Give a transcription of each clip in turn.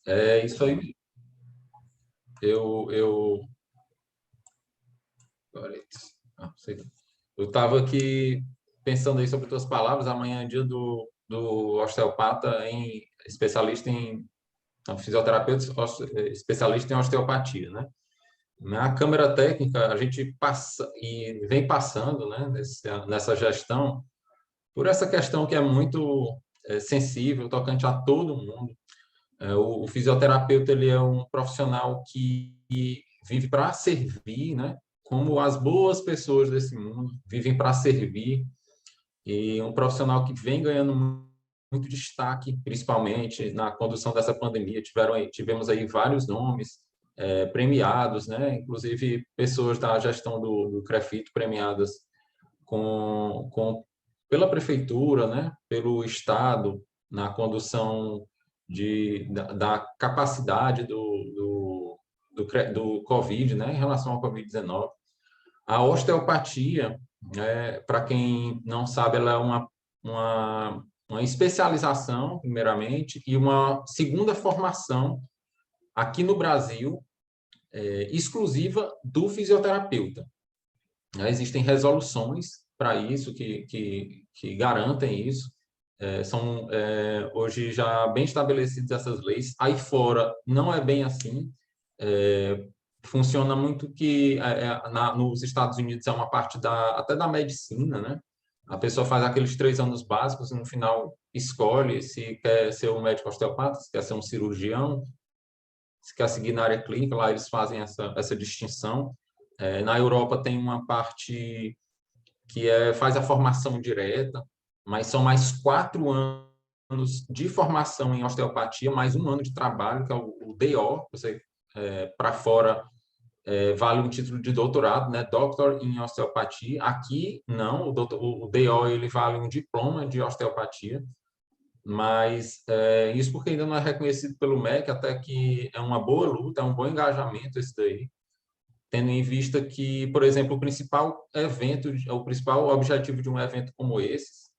É isso aí. Eu, não sei. Eu estava aqui pensando aí sobre tuas palavras. Amanhã é dia do osteopata, especialista em não, fisioterapeuta especialista em osteopatia, né? Na Câmara Técnica, a gente passa e vem passando, né, nessa gestão, por essa questão que é muito sensível, tocante a todo mundo. O fisioterapeuta ele é um profissional que vive para servir, né? Como as boas pessoas desse mundo vivem para servir, e um profissional que vem ganhando muito destaque, principalmente na condução dessa pandemia. Tivemos aí vários nomes premiados, né? Inclusive pessoas da gestão do CREFIT premiadas pela prefeitura, né? Pelo Estado, na condução da capacidade do Covid, né? Em relação ao Covid-19. A osteopatia, para quem não sabe, ela é uma especialização, primeiramente, e uma segunda formação aqui no Brasil, exclusiva do fisioterapeuta. Existem resoluções para isso, que garantem isso. Hoje já bem estabelecidas essas leis. Aí fora não é bem assim. É, funciona muito que nos Estados Unidos é uma parte até da medicina, né? A pessoa faz aqueles 3 anos básicos e no final escolhe se quer ser um médico osteopata, se quer ser um cirurgião, se quer seguir na área clínica. Lá eles fazem essa distinção. Na Europa tem uma parte que faz a formação direta, mas são mais 4 anos de formação em osteopatia, mais um ano de trabalho, que é o DO. Você, para fora, vale um título de doutorado, né? Doctor em Osteopatia. Aqui, não, o DO ele vale um diploma de osteopatia, mas isso porque ainda não é reconhecido pelo MEC, até que é uma boa luta, é um bom engajamento esse daí, tendo em vista que, por exemplo, o principal objetivo de um evento como esse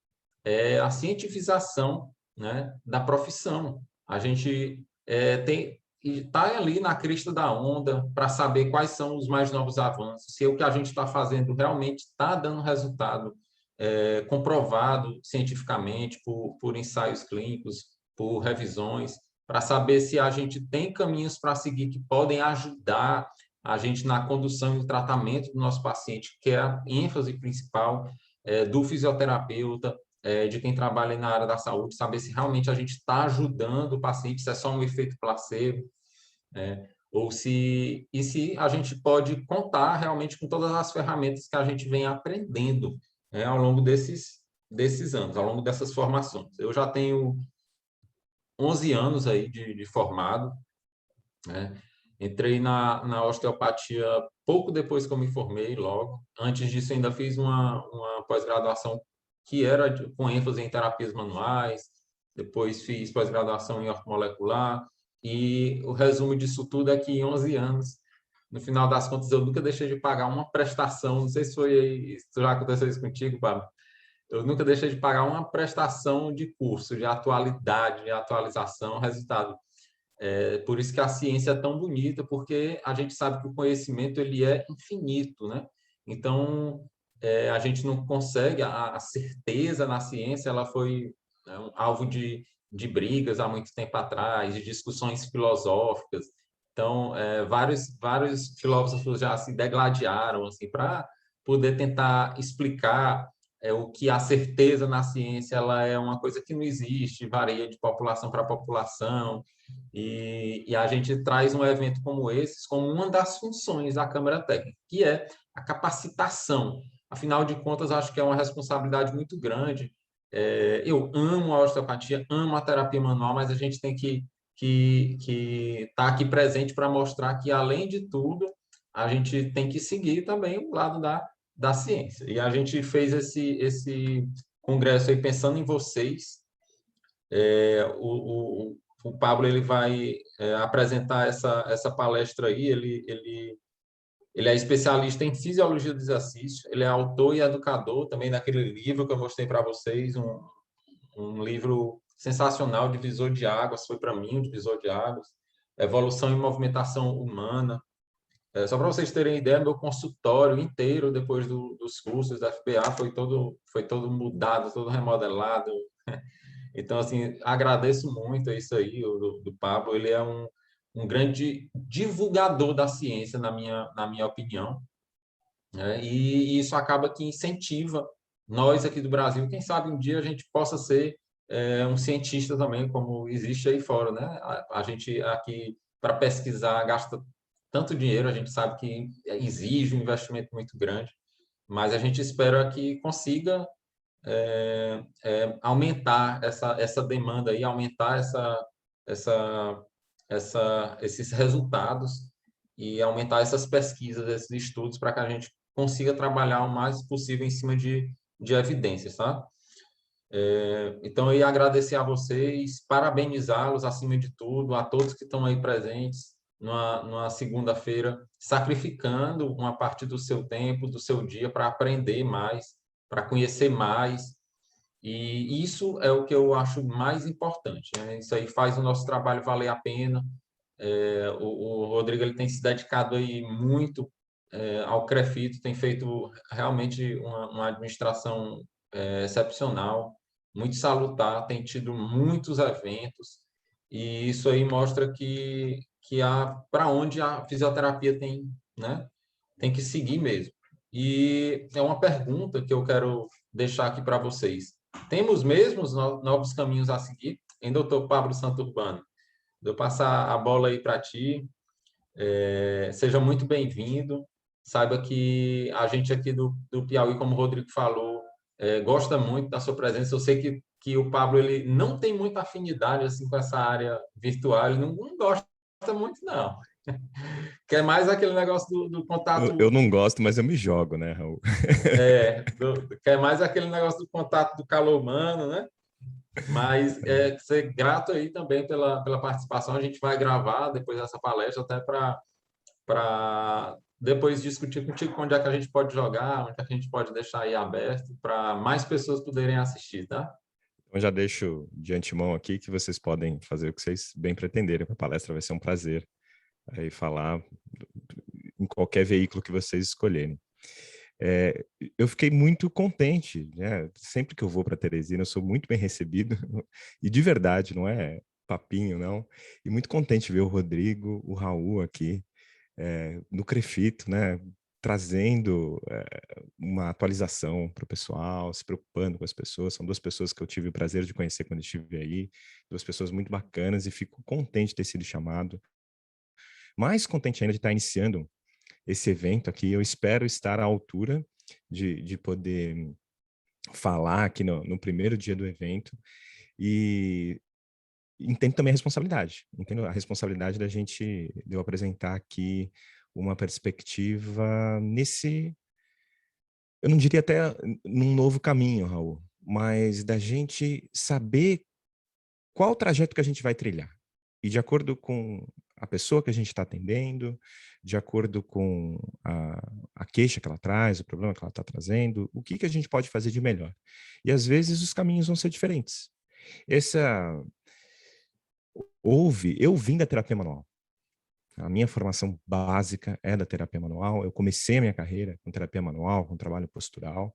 é a cientificação, né, da profissão. A gente está ali na crista da onda para saber quais são os mais novos avanços, se o que a gente está fazendo realmente está dando resultado comprovado cientificamente por ensaios clínicos, por revisões, para saber se a gente tem caminhos para seguir que podem ajudar a gente na condução e no tratamento do nosso paciente, que é a ênfase principal do fisioterapeuta, de quem trabalha na área da saúde, saber se realmente a gente está ajudando o paciente, se é só um efeito placebo, ou se a gente pode contar realmente com todas as ferramentas que a gente vem aprendendo, ao longo desses anos, ao longo dessas formações. Eu já tenho 11 anos aí de formado, né? Entrei na osteopatia pouco depois que eu me formei, logo. Antes disso, ainda fiz uma pós-graduação que era com ênfase em terapias manuais, depois fiz pós-graduação em ortomolecular, e o resumo disso tudo é que em 11 anos, no final das contas, eu nunca deixei de pagar uma prestação, não sei se já aconteceu isso contigo, Pablo. Eu nunca deixei de pagar uma prestação de curso, de atualidade, de atualização, resultado. Por isso que a ciência é tão bonita, porque a gente sabe que o conhecimento ele é infinito, né? Então, a gente não consegue, a certeza na ciência, ela foi alvo de brigas há muito tempo atrás, de discussões filosóficas. Então, vários filósofos já se degladiaram assim, para poder tentar explicar o que a certeza na ciência ela é uma coisa que não existe, varia de população para população, e a gente traz um evento como esse como uma das funções da Câmara Técnica, que é a capacitação. Afinal de contas, acho que é uma responsabilidade muito grande. Eu amo a osteopatia, amo a terapia manual, mas a gente tem que estar aqui presente para mostrar que, além de tudo, a gente tem que seguir também o lado da ciência. E a gente fez esse congresso aí pensando em vocês. O Pablo ele vai apresentar essa palestra aí. Ele é especialista em fisiologia do exercício, ele é autor e educador também daquele livro que eu mostrei para vocês, um livro sensacional, divisor de águas, foi para mim um divisor de águas. Evolução e movimentação humana. Só para vocês terem ideia, meu consultório inteiro, depois dos cursos da FBA, foi todo mudado, todo remodelado. Então, assim, agradeço muito a isso aí, do Pablo. Ele é um grande divulgador da ciência, na minha opinião, né? E isso acaba que incentiva nós aqui do Brasil. Quem sabe um dia a gente possa ser um cientista também, como existe aí fora, né? A gente aqui, para pesquisar, gasta tanto dinheiro, a gente sabe que exige um investimento muito grande, mas a gente espera que consiga aumentar essa demanda e aumentar essa, esses resultados e aumentar essas pesquisas, esses estudos, para que a gente consiga trabalhar o mais possível em cima de evidências, tá? Então, eu ia agradecer a vocês, parabenizá-los acima de tudo, a todos que estão aí presentes numa segunda-feira, sacrificando uma parte do seu tempo, do seu dia, para aprender mais, para conhecer mais, e isso é o que eu acho mais importante, né? Isso aí faz o nosso trabalho valer a pena. O Rodrigo, ele tem se dedicado aí muito ao CREFIT, tem feito realmente uma administração excepcional, muito salutar, tem tido muitos eventos, e isso aí mostra que para onde a fisioterapia tem, né, tem que seguir mesmo. E é uma pergunta que eu quero deixar aqui para vocês. Temos mesmo os novos caminhos a seguir? Em doutor Pablo Santurbano, eu passar a bola aí para ti. Seja muito bem-vindo. Saiba que a gente aqui do Piauí, como o Rodrigo falou, gosta muito da sua presença. Eu sei que o Pablo, ele não tem muita afinidade assim com essa área virtual, ele não gosta muito, não. Quer mais aquele negócio do Eu contato, não gosto, mas eu me jogo, né, Raul? quer mais aquele negócio do contato do calor humano, né? Mas ser grato aí também pela participação. A gente vai gravar depois dessa palestra até para depois discutir contigo onde é que a gente pode jogar, onde é que a gente pode deixar aí aberto para mais pessoas poderem assistir, tá? Então, já deixo de antemão aqui que vocês podem fazer o que vocês bem pretenderem. A palestra vai ser um prazer aí falar em qualquer veículo que vocês escolherem. É, eu fiquei muito contente, né? Sempre que eu vou para Teresina, eu sou muito bem recebido, e de verdade, não é papinho, não. E muito contente ver o Rodrigo, o Raul aqui, no Crefito, né? Trazendo uma atualização para o pessoal, se preocupando com as pessoas. São duas pessoas que eu tive o prazer de conhecer quando estive aí, duas pessoas muito bacanas, e fico contente de ter sido chamado. Mais contente ainda de estar iniciando esse evento aqui. Eu espero estar à altura de poder falar aqui no primeiro dia do evento, e entendo também a responsabilidade. Entendo a responsabilidade de eu apresentar aqui uma perspectiva eu não diria até num novo caminho, Raul, mas da gente saber qual o trajeto que a gente vai trilhar. E de acordo com a pessoa que a gente está atendendo, de acordo com a queixa que ela traz, o problema que ela está trazendo, o que a gente pode fazer de melhor. E às vezes os caminhos vão ser diferentes. Essa eu vim da terapia manual. A minha formação básica é da terapia manual. Eu comecei a minha carreira com terapia manual, com trabalho postural.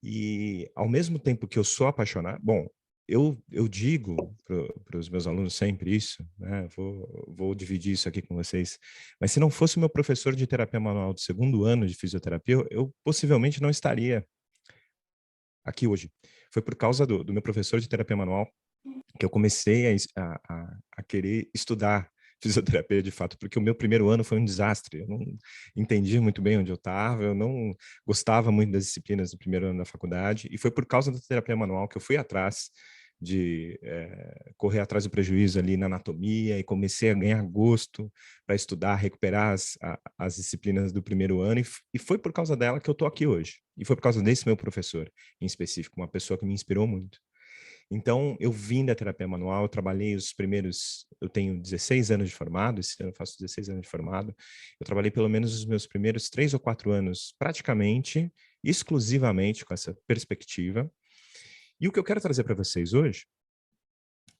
E ao mesmo tempo que eu sou apaixonado, bom, eu digo para os meus alunos sempre isso, né? Vou dividir isso aqui com vocês. Mas se não fosse o meu professor de terapia manual do segundo ano de fisioterapia, eu possivelmente não estaria aqui hoje. Foi por causa do meu professor de terapia manual que eu comecei a querer estudar fisioterapia de fato, porque o meu primeiro ano foi um desastre. Eu não entendi muito bem onde eu estava, eu não gostava muito das disciplinas do primeiro ano da faculdade, e foi por causa da terapia manual que eu fui atrás de correr atrás do prejuízo ali na anatomia, e comecei a ganhar gosto para estudar, recuperar as disciplinas do primeiro ano, e foi por causa dela que eu estou aqui hoje. E foi por causa desse meu professor em específico, uma pessoa que me inspirou muito. Então, eu vim da terapia manual, eu trabalhei eu tenho 16 anos de formado, esse ano eu faço 16 anos de formado, eu trabalhei pelo menos os meus primeiros 3 ou 4 anos praticamente, exclusivamente com essa perspectiva. E o que eu quero trazer para vocês hoje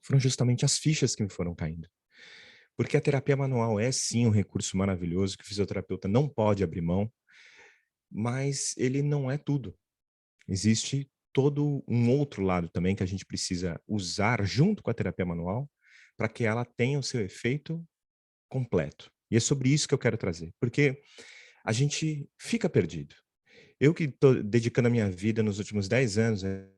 foram justamente as fichas que me foram caindo. Porque a terapia manual é sim um recurso maravilhoso que o fisioterapeuta não pode abrir mão, mas ele não é tudo. Existe todo um outro lado também que a gente precisa usar junto com a terapia manual para que ela tenha o seu efeito completo. E é sobre isso que eu quero trazer, porque a gente fica perdido. Eu que estou dedicando a minha vida nos últimos 10 anos a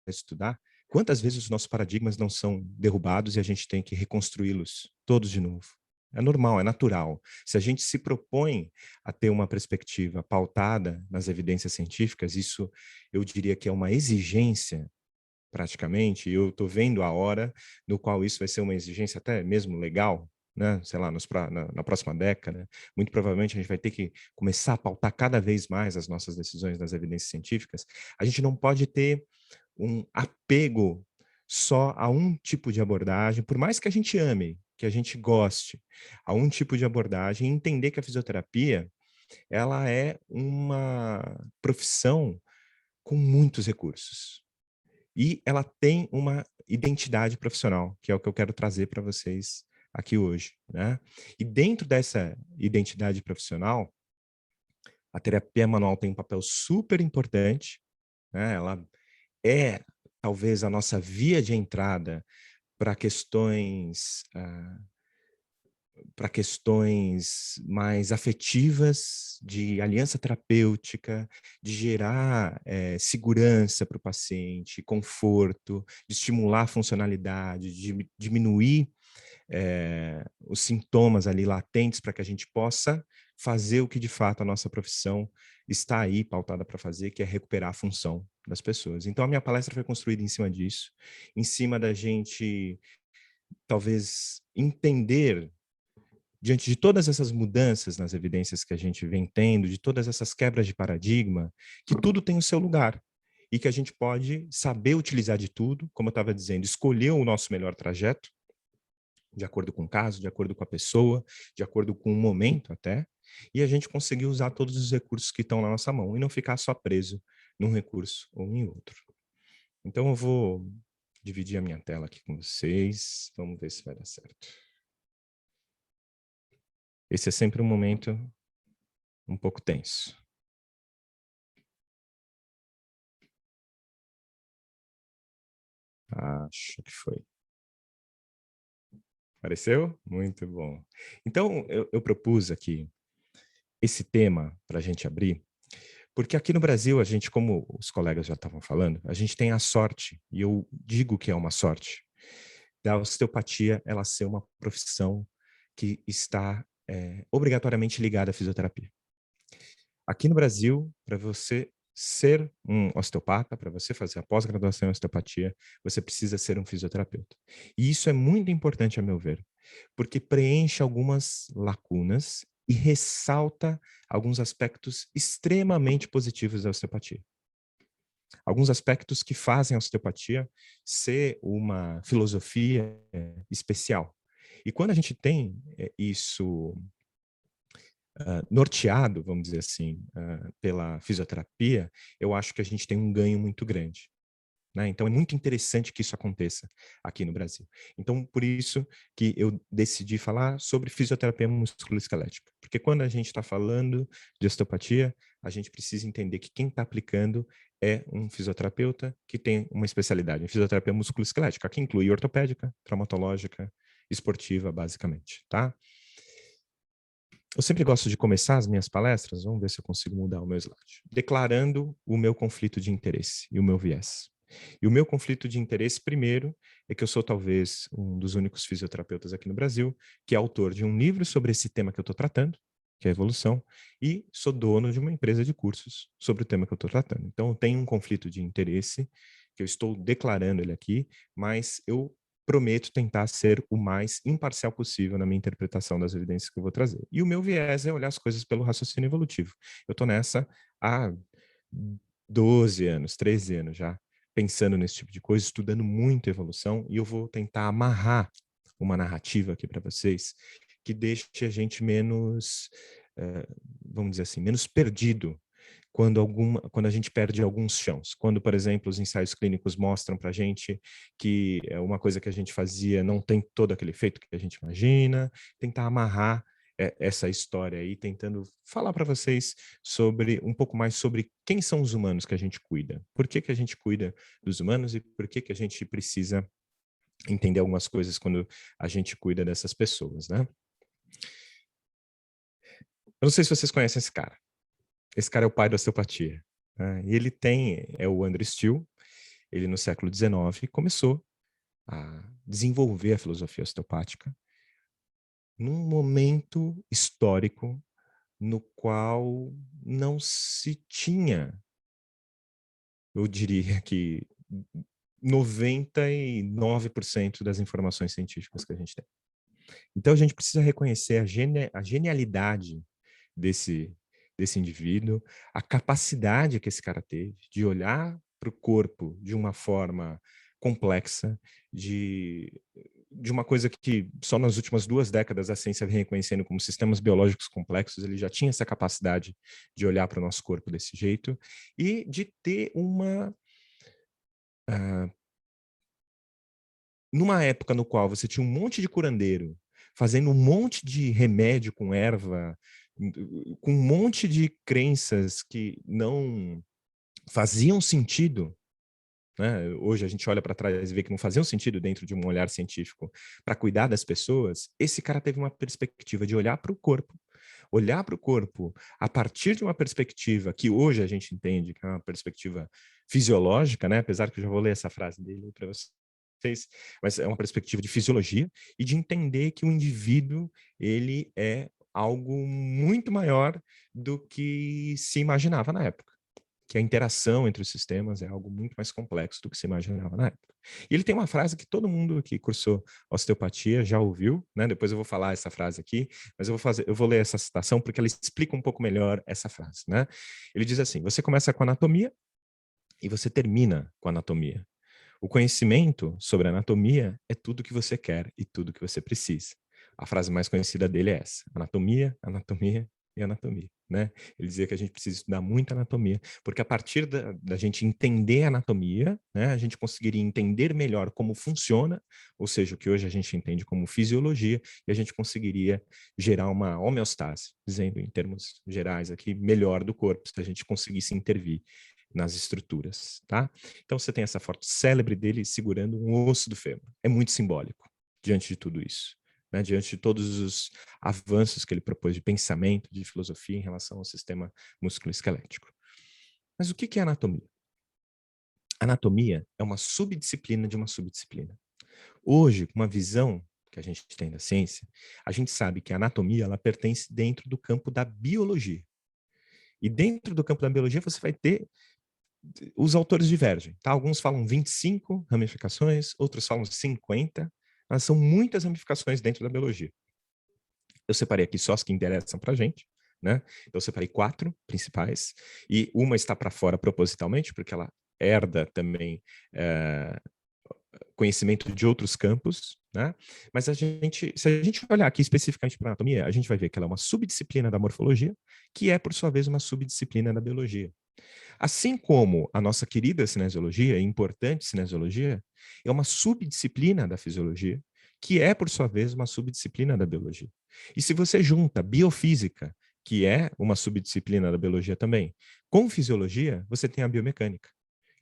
estudar, quantas vezes os nossos paradigmas não são derrubados e a gente tem que reconstruí-los todos de novo? É normal, é natural. Se a gente se propõe a ter uma perspectiva pautada nas evidências científicas, isso eu diria que é uma exigência, praticamente, e eu estou vendo a hora no qual isso vai ser uma exigência até mesmo legal, né? Sei lá, na próxima década, muito provavelmente a gente vai ter que começar a pautar cada vez mais as nossas decisões nas evidências científicas. A gente não pode ter um apego só a um tipo de abordagem, por mais que a gente ame, que a gente goste, a um tipo de abordagem, e entender que a fisioterapia, ela é uma profissão com muitos recursos. E ela tem uma identidade profissional, que é o que eu quero trazer para vocês aqui hoje, né? E dentro dessa identidade profissional, a terapia manual tem um papel super importante, né? Ela é talvez a nossa via de entrada para questões para questões mais afetivas, de aliança terapêutica, de gerar segurança para o paciente, conforto, de estimular a funcionalidade, de diminuir os sintomas ali latentes para que a gente possa fazer o que de fato a nossa profissão está aí pautada para fazer, que é recuperar a função das pessoas. Então a minha palestra foi construída em cima disso, em cima da gente talvez entender, diante de todas essas mudanças nas evidências que a gente vem tendo, de todas essas quebras de paradigma, que tudo tem o seu lugar e que a gente pode saber utilizar de tudo, como eu estava dizendo, escolher o nosso melhor trajeto, de acordo com o caso, de acordo com a pessoa, de acordo com o momento até, e a gente conseguir usar todos os recursos que estão na nossa mão e não ficar só preso num recurso ou em outro. Então eu vou dividir a minha tela aqui com vocês, vamos ver se vai dar certo. Esse é sempre um momento um pouco tenso. Acho que foi. Apareceu? Muito bom. Então, eu propus aqui esse tema para a gente abrir, porque aqui no Brasil, a gente, como os colegas já estavam falando, a gente tem a sorte, e eu digo que é uma sorte, da osteopatia ela ser uma profissão que está obrigatoriamente ligada à fisioterapia. Aqui no Brasil, para você ser um osteopata, para você fazer a pós-graduação em osteopatia, você precisa ser um fisioterapeuta. E isso é muito importante, a meu ver, porque preenche algumas lacunas e ressalta alguns aspectos extremamente positivos da osteopatia. Alguns aspectos que fazem a osteopatia ser uma filosofia especial. E quando a gente tem isso norteado, vamos dizer assim, pela fisioterapia, eu acho que a gente tem um ganho muito grande. Né? Então, é muito interessante que isso aconteça aqui no Brasil. Então, por isso que eu decidi falar sobre fisioterapia musculoesquelética. Porque quando a gente está falando de osteopatia, a gente precisa entender que quem está aplicando é um fisioterapeuta que tem uma especialidade em fisioterapia musculoesquelética, que inclui ortopédica, traumatológica, esportiva, basicamente, tá? Eu sempre gosto de começar as minhas palestras, vamos ver se eu consigo mudar o meu slide, declarando o meu conflito de interesse e o meu viés. E o meu conflito de interesse, primeiro, é que eu sou talvez um dos únicos fisioterapeutas aqui no Brasil que é autor de um livro sobre esse tema que eu estou tratando, que é a evolução, e sou dono de uma empresa de cursos sobre o tema que eu estou tratando. Então, eu tenho um conflito de interesse, que eu estou declarando ele aqui, mas eu prometo tentar ser o mais imparcial possível na minha interpretação das evidências que eu vou trazer. E o meu viés é olhar as coisas pelo raciocínio evolutivo. Eu estou nessa há 12 anos, 13 anos já, pensando nesse tipo de coisa, estudando muito evolução, e eu vou tentar amarrar uma narrativa aqui para vocês que deixe a gente menos, vamos dizer assim, menos perdido, quando a gente perde alguns chãos. Quando, por exemplo, os ensaios clínicos mostram para a gente que uma coisa que a gente fazia não tem todo aquele efeito que a gente imagina, tentar amarrar essa história aí, tentando falar para vocês um pouco mais sobre quem são os humanos que a gente cuida, por que que a gente cuida dos humanos e por que que a gente precisa entender algumas coisas quando a gente cuida dessas pessoas, né? Eu não sei se vocês conhecem esse cara. Esse cara é o pai da osteopatia, né? E ele é o Andrew Steele. Ele no século XIX começou a desenvolver a filosofia osteopática num momento histórico no qual não se tinha, eu diria que 99% das informações científicas que a gente tem. Então a gente precisa reconhecer a genialidade desse indivíduo, a capacidade que esse cara teve de olhar para o corpo de uma forma complexa, de uma coisa que só nas últimas 2 décadas a ciência vem reconhecendo como sistemas biológicos complexos. Ele já tinha essa capacidade de olhar para o nosso corpo desse jeito e de ter numa época no qual você tinha um monte de curandeiro fazendo um monte de remédio com erva, com um monte de crenças que não faziam sentido, né? Hoje a gente olha para trás e vê que não faziam sentido dentro de um olhar científico para cuidar das pessoas. Esse cara teve uma perspectiva de olhar para o corpo a partir de uma perspectiva que hoje a gente entende que é uma perspectiva fisiológica, né? Apesar que eu já vou ler essa frase dele para vocês, mas é uma perspectiva de fisiologia e de entender que o indivíduo ele é algo muito maior do que se imaginava na época, que a interação entre os sistemas é algo muito mais complexo do que se imaginava na época. E ele tem uma frase que todo mundo que cursou osteopatia já ouviu, né? Depois eu vou falar essa frase aqui, mas eu vou ler essa citação porque ela explica um pouco melhor essa frase, né? Ele diz assim: você começa com anatomia e você termina com anatomia. O conhecimento sobre anatomia é tudo que você quer e tudo que você precisa. A frase mais conhecida dele é essa: anatomia, anatomia e anatomia, né? Ele dizia que a gente precisa estudar muito anatomia, porque a partir da gente entender a anatomia, né, a gente conseguiria entender melhor como funciona, ou seja, o que hoje a gente entende como fisiologia, e a gente conseguiria gerar uma homeostase, dizendo em termos gerais aqui, melhor do corpo, se a gente conseguisse intervir nas estruturas, tá? Então você tem essa foto célebre dele segurando um osso do fêmur. É muito simbólico diante de tudo isso, né? Diante de todos os avanços que ele propôs de pensamento, de filosofia em relação ao sistema musculoesquelético. Mas o que é anatomia? Anatomia é uma subdisciplina de uma subdisciplina. Hoje, com uma visão que a gente tem da ciência, a gente sabe que a anatomia ela pertence dentro do campo da biologia. E dentro do campo da biologia você vai ter os autores divergem, tá? Alguns falam 25 ramificações, outros falam 50, mas são muitas ramificações dentro da biologia. Eu separei aqui só as que interessam para a gente, né? Então eu separei 4 principais, e uma está para fora propositalmente, porque ela herda também conhecimento de outros campos, né? Mas se a gente olhar aqui especificamente para a anatomia, a gente vai ver que ela é uma subdisciplina da morfologia, que é, por sua vez, uma subdisciplina da biologia. Assim como a nossa querida cinesiologia, a importante cinesiologia, é uma subdisciplina da fisiologia, que é, por sua vez, uma subdisciplina da biologia. E se você junta biofísica, que é uma subdisciplina da biologia também, com fisiologia, você tem a biomecânica,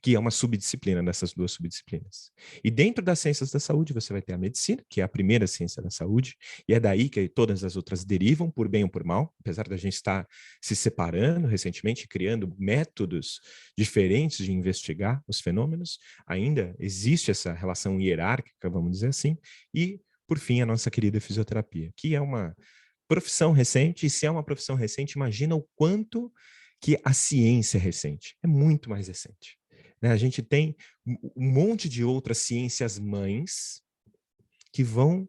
que é uma subdisciplina dessas 2 subdisciplinas. E dentro das ciências da saúde, você vai ter a medicina, que é a primeira ciência da saúde, e é daí que todas as outras derivam, por bem ou por mal, apesar da gente estar se separando recentemente, criando métodos diferentes de investigar os fenômenos, ainda existe essa relação hierárquica, vamos dizer assim, e, por fim, a nossa querida fisioterapia, que é uma profissão recente, e se é uma profissão recente, imagina o quanto que a ciência é recente. É muito mais recente. Né? A gente tem um monte de outras ciências mães que vão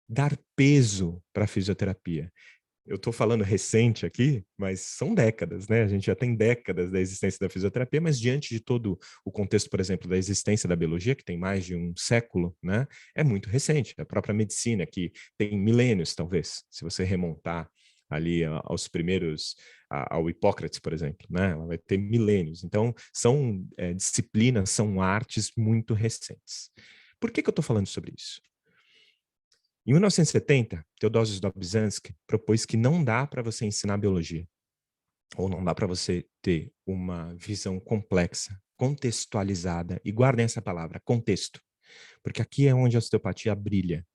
dar peso para a fisioterapia. Eu estou falando recente aqui, mas são décadas, né? A gente já tem décadas da existência da fisioterapia, mas diante de todo o contexto, por exemplo, da existência da biologia, que tem mais de um século, né? É muito recente. A própria medicina, que tem milênios, talvez, se você remontar ali aos primeiros, ao Hipócrates, por exemplo, né? Ela vai ter milênios. Então, são disciplinas, são artes muito recentes. Por que eu estou falando sobre isso? Em 1970, Theodosius Dobzhansky propôs que não dá para você ensinar biologia, ou não dá para você ter uma visão complexa, contextualizada, e guardem essa palavra, contexto, porque aqui é onde a osteopatia brilha,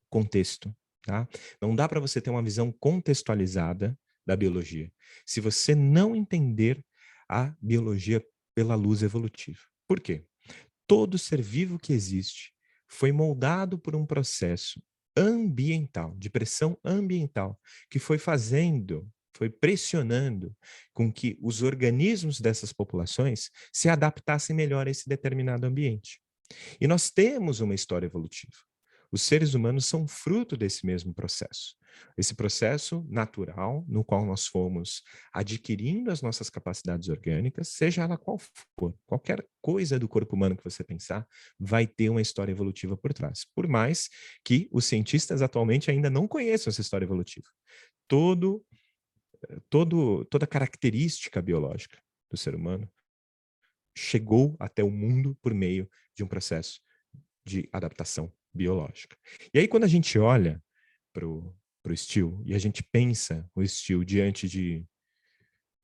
contexto, tá? Não dá para você ter uma visão contextualizada da biologia, se você não entender a biologia pela luz evolutiva. Por quê? Todo ser vivo que existe foi moldado por um processo ambiental, de pressão ambiental, que foi pressionando com que os organismos dessas populações se adaptassem melhor a esse determinado ambiente. E nós temos uma história evolutiva. Os seres humanos são fruto desse mesmo processo. Esse processo natural, no qual nós fomos adquirindo as nossas capacidades orgânicas, seja ela qual for, qualquer coisa do corpo humano que você pensar, vai ter uma história evolutiva por trás. Por mais que os cientistas atualmente ainda não conheçam essa história evolutiva. Toda característica biológica do ser humano chegou até o mundo por meio de um processo de adaptação biológica. E aí, quando a gente olha para o Steele e a gente pensa o Steele diante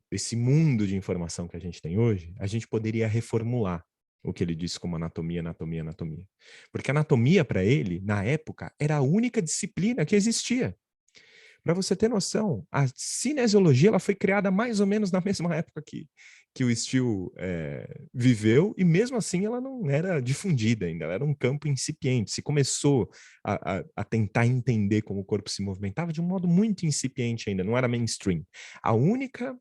desse mundo de informação que a gente tem hoje, a gente poderia reformular o que ele disse como anatomia, anatomia, anatomia. Porque anatomia, para ele, na época, era a única disciplina que existia. Para você ter noção, a cinesiologia ela foi criada mais ou menos na mesma época que o Steele viveu, e mesmo assim ela não era difundida ainda, ela era um campo incipiente. Se começou a tentar entender como o corpo se movimentava de um modo muito incipiente ainda, não era mainstream. A única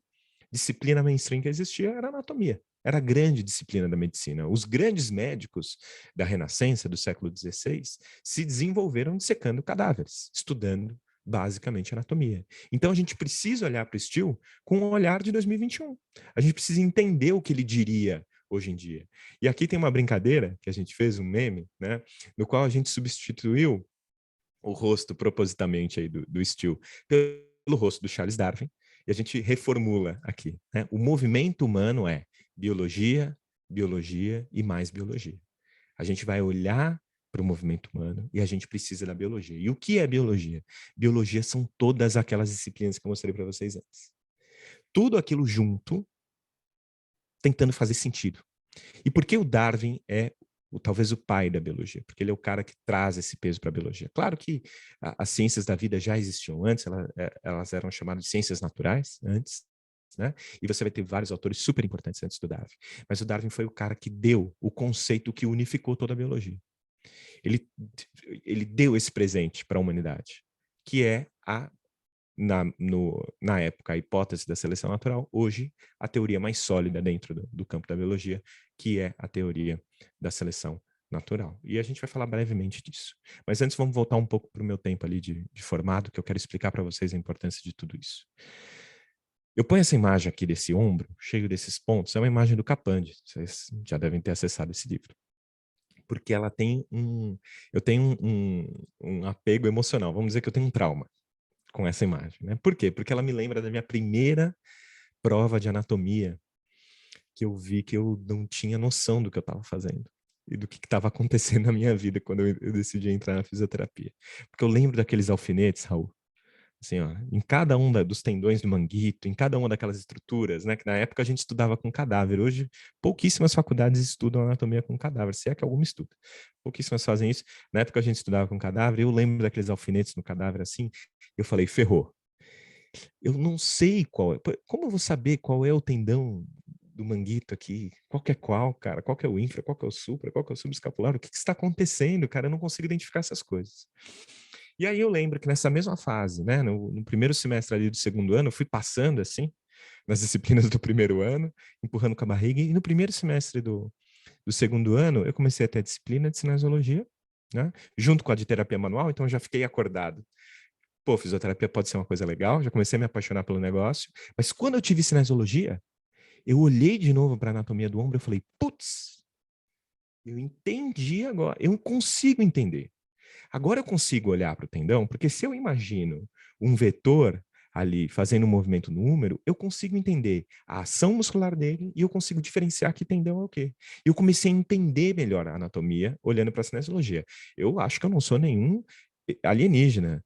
disciplina mainstream que existia era a anatomia. Era a grande disciplina da medicina. Os grandes médicos da Renascença, do século XVI, se desenvolveram dissecando cadáveres, estudando basicamente anatomia. Então a gente precisa olhar para o Steele com um olhar de 2021. A gente precisa entender o que ele diria hoje em dia. E aqui tem uma brincadeira que a gente fez, um meme, né, no qual a gente substituiu o rosto propositamente aí do Steele pelo rosto do Charles Darwin, e a gente reformula aqui, né? O movimento humano é biologia, biologia e mais biologia. A gente vai olhar para o movimento humano e a gente precisa da biologia. E o que é biologia? Biologia são todas aquelas disciplinas que eu mostrei para vocês antes. Tudo aquilo junto, tentando fazer sentido. E por que o Darwin é talvez o pai da biologia? Porque ele é o cara que traz esse peso para a biologia. Claro que as ciências da vida já existiam antes, elas eram chamadas de ciências naturais antes, né? E você vai ter vários autores super importantes antes do Darwin. Mas o Darwin foi o cara que deu o conceito que unificou toda a biologia. Ele deu esse presente para a humanidade, que é na época, a hipótese da seleção natural, hoje, a teoria mais sólida dentro do campo da biologia, que é a teoria da seleção natural. E a gente vai falar brevemente disso. Mas antes, vamos voltar um pouco para o meu tempo ali de formado, que eu quero explicar para vocês a importância de tudo isso. Eu ponho essa imagem aqui desse ombro, cheio desses pontos, é uma imagem do Capandi, vocês já devem ter acessado esse livro. Porque ela tem eu tenho um apego emocional, vamos dizer que eu tenho um trauma com essa imagem, né? Por quê? Porque ela me lembra da minha primeira prova de anatomia, que eu vi que eu não tinha noção do que eu estava fazendo e do que estava acontecendo na minha vida quando eu decidi entrar na fisioterapia. Porque eu lembro daqueles alfinetes, Raul, assim, ó, em cada um dos tendões do manguito, em cada uma daquelas estruturas, né, que na época a gente estudava com cadáver. Hoje, pouquíssimas faculdades estudam anatomia com cadáver, se é que alguma estuda. Pouquíssimas fazem isso. Na época a gente estudava com cadáver, eu lembro daqueles alfinetes no cadáver assim, eu falei, ferrou. Eu não sei qual é. Como eu vou saber qual é o tendão do manguito aqui? Qual que é qual, cara? Qual que é o infra? Qual que é o supra? Qual que é o subescapular? O que está acontecendo, cara? Eu não consigo identificar essas coisas. E aí eu lembro que nessa mesma fase, né, no primeiro semestre ali do segundo ano, eu fui passando assim, nas disciplinas do primeiro ano, empurrando com a barriga, e no primeiro semestre do segundo ano, eu comecei a ter a disciplina de cinesiologia, né, junto com a de terapia manual, então eu já fiquei acordado. Pô, fisioterapia pode ser uma coisa legal, já comecei a me apaixonar pelo negócio, mas quando eu tive cinesiologia, eu olhei de novo para a anatomia do ombro e falei, putz, eu entendi agora, eu consigo entender. Agora eu consigo olhar para o tendão, porque se eu imagino um vetor, ali fazendo um movimento no húmero, eu consigo entender a ação muscular dele e eu consigo diferenciar que tendão é o quê. E eu comecei a entender melhor a anatomia olhando para a cinesiologia. Eu acho que eu não sou nenhum alienígena.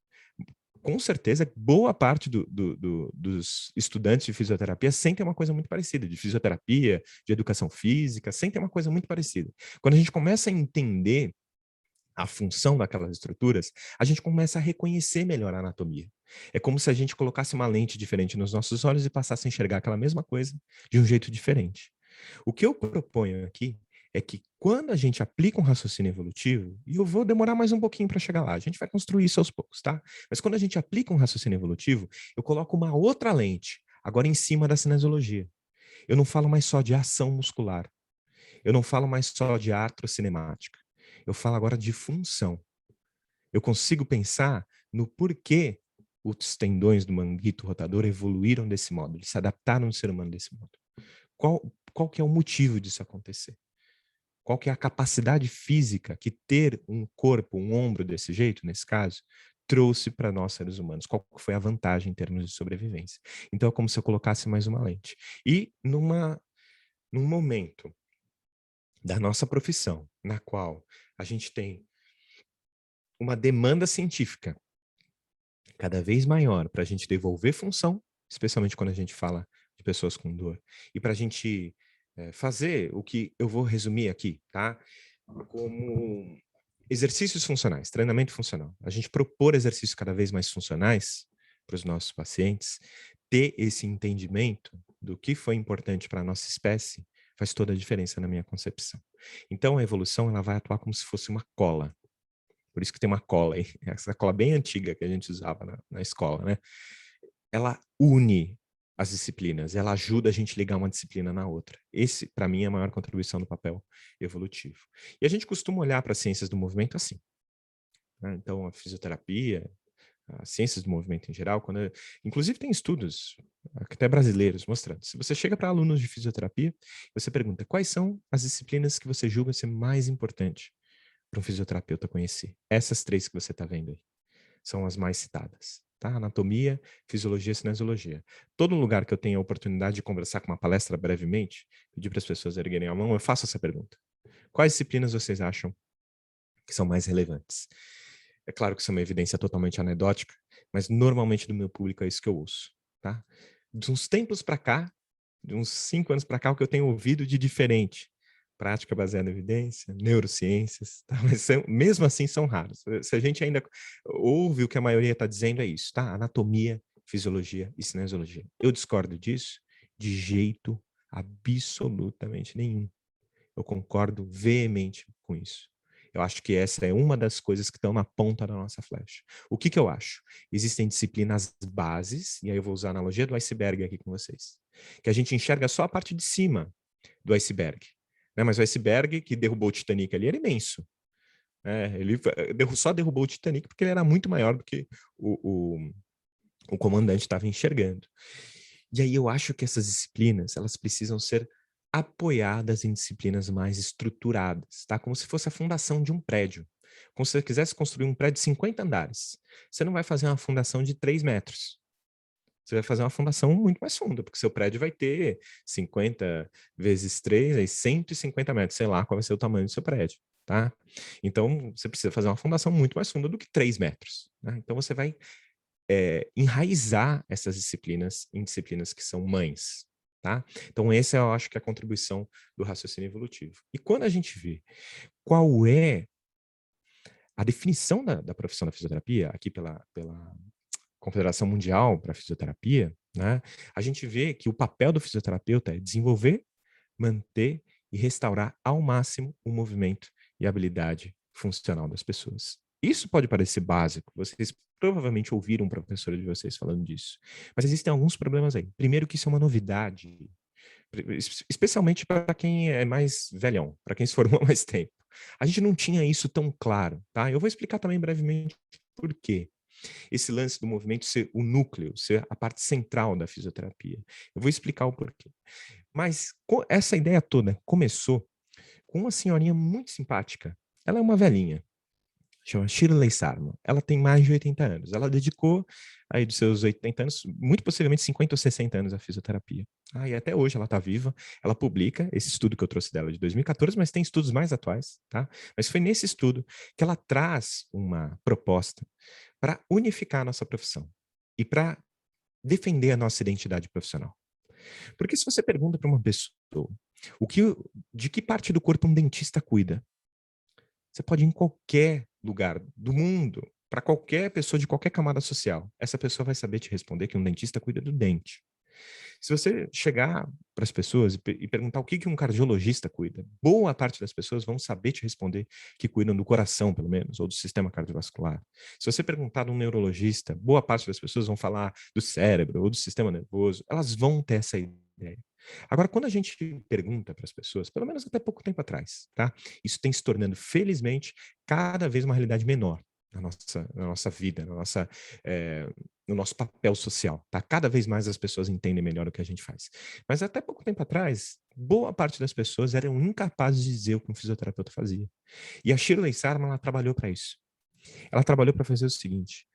Com certeza, boa parte dos estudantes de fisioterapia sentem uma coisa muito parecida, de fisioterapia, de educação física, sentem uma coisa muito parecida. Quando a gente começa a entender a função daquelas estruturas, a gente começa a reconhecer melhor a anatomia. É como se a gente colocasse uma lente diferente nos nossos olhos e passasse a enxergar aquela mesma coisa de um jeito diferente. O que eu proponho aqui é que quando a gente aplica um raciocínio evolutivo, e eu vou demorar mais um pouquinho para chegar lá, a gente vai construir isso aos poucos, tá? Mas quando a gente aplica um raciocínio evolutivo, eu coloco uma outra lente, agora em cima da cinesiologia. Eu não falo mais só de ação muscular. Eu não falo mais só de artrocinemática. Eu falo agora de função. Eu consigo pensar no porquê os tendões do manguito rotador evoluíram desse modo, eles se adaptaram no ser humano desse modo. Qual que é o motivo disso acontecer? Qual que é a capacidade física que ter um corpo, um ombro desse jeito, nesse caso, trouxe para nós seres humanos? Qual foi a vantagem em termos de sobrevivência? Então é como se eu colocasse mais uma lente. E num momento da nossa profissão, na qual a gente tem uma demanda científica cada vez maior para a gente devolver função, especialmente quando a gente fala de pessoas com dor, e para a gente fazer o que eu vou resumir aqui, tá? Como exercícios funcionais, treinamento funcional. A gente propor exercícios cada vez mais funcionais para os nossos pacientes, ter esse entendimento do que foi importante para a nossa espécie, faz toda a diferença na minha concepção. Então, a evolução ela vai atuar como se fosse uma cola. Por isso que tem uma cola aí, essa cola bem antiga que a gente usava na escola, né? Ela une as disciplinas, ela ajuda a gente a ligar uma disciplina na outra. Esse, para mim, é a maior contribuição do papel evolutivo. E a gente costuma olhar para as ciências do movimento assim, né? Então, a fisioterapia, as ciências do movimento em geral, inclusive tem estudos, até brasileiros, mostrando. Se você chega para alunos de fisioterapia, você pergunta quais são as disciplinas que você julga ser mais importante para um fisioterapeuta conhecer. Essas 3 que você está vendo aí são as mais citadas. Tá? Anatomia, fisiologia e cinesiologia. Todo lugar que eu tenho a oportunidade de conversar com uma palestra brevemente, pedir para as pessoas erguerem a mão, eu faço essa pergunta. Quais disciplinas vocês acham que são mais relevantes? É claro que isso é uma evidência totalmente anedótica, mas normalmente do meu público é isso que eu ouço. Tá? De uns tempos para cá, de uns 5 anos para cá, o que eu tenho ouvido de diferente prática baseada em evidência, neurociências, tá? Mas mesmo assim são raros. Se a gente ainda ouve o que a maioria está dizendo, é isso, tá? Anatomia, fisiologia e cinesiologia. Eu discordo disso de jeito absolutamente nenhum. Eu concordo veemente com isso. Eu acho que essa é uma das coisas que estão na ponta da nossa flecha. O que eu acho? Existem disciplinas bases, e aí eu vou usar a analogia do iceberg aqui com vocês, que a gente enxerga só a parte de cima do iceberg. Né? Mas o iceberg que derrubou o Titanic ali era imenso. Ele só derrubou o Titanic porque ele era muito maior do que o comandante estava enxergando. E aí eu acho que essas disciplinas elas precisam ser apoiadas em disciplinas mais estruturadas, tá? Como se fosse a fundação de um prédio. Como se você quisesse construir um prédio de 50 andares. Você não vai fazer uma fundação de 3 metros. Você vai fazer uma fundação muito mais funda, porque seu prédio vai ter 50 vezes 3, aí 150 metros, sei lá qual vai ser o tamanho do seu prédio, tá? Então, você precisa fazer uma fundação muito mais funda do que 3 metros, né? Então, você vai enraizar essas disciplinas em disciplinas que são mães, tá? Então, essa eu acho que é a contribuição do raciocínio evolutivo. E quando a gente vê qual é a definição da profissão da fisioterapia, aqui pela Confederação Mundial para a Fisioterapia, né, a gente vê que o papel do fisioterapeuta é desenvolver, manter e restaurar ao máximo o movimento e a habilidade funcional das pessoas. Isso pode parecer básico, vocês provavelmente ouviram um professor de vocês falando disso, mas existem alguns problemas aí. Primeiro que isso é uma novidade, especialmente para quem é mais velhão, para quem se formou há mais tempo. A gente não tinha isso tão claro, tá? Eu vou explicar também brevemente por quê. Esse lance do movimento ser o núcleo, ser a parte central da fisioterapia. Eu vou explicar o porquê. Mas essa ideia toda começou com uma senhorinha muito simpática. Ela é uma velhinha. chama Shirley Sarma. Ela tem mais de 80 anos. Ela dedicou aí dos seus 80 anos, muito possivelmente 50 ou 60 anos à fisioterapia. E até hoje ela está viva. Ela publica esse estudo que eu trouxe dela de 2014, mas tem estudos mais atuais, tá? Mas foi nesse estudo que ela traz uma proposta para unificar a nossa profissão e para defender a nossa identidade profissional. Porque se você pergunta para uma pessoa de que parte do corpo um dentista cuida, você pode ir em qualquer lugar do mundo, para qualquer pessoa de qualquer camada social. Essa pessoa vai saber te responder que um dentista cuida do dente. Se você chegar para as pessoas e perguntar o que um cardiologista cuida, boa parte das pessoas vão saber te responder que cuidam do coração, pelo menos, ou do sistema cardiovascular. Se você perguntar a um neurologista, boa parte das pessoas vão falar do cérebro ou do sistema nervoso. Elas vão ter essa ideia. Agora, quando a gente pergunta para as pessoas, pelo menos até pouco tempo atrás, tá? Isso tem se tornando, felizmente, cada vez uma realidade menor na nossa vida, no nosso papel social, tá? Cada vez mais as pessoas entendem melhor o que a gente faz. Mas até pouco tempo atrás, boa parte das pessoas eram incapazes de dizer o que um fisioterapeuta fazia. E a Shirley Sarma, ela trabalhou para isso. Ela trabalhou para fazer o seguinte,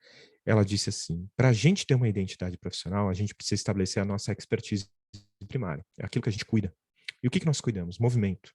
ela disse assim, para a gente ter uma identidade profissional, a gente precisa estabelecer a nossa expertise primária, é aquilo que a gente cuida. E o que nós cuidamos? Movimento.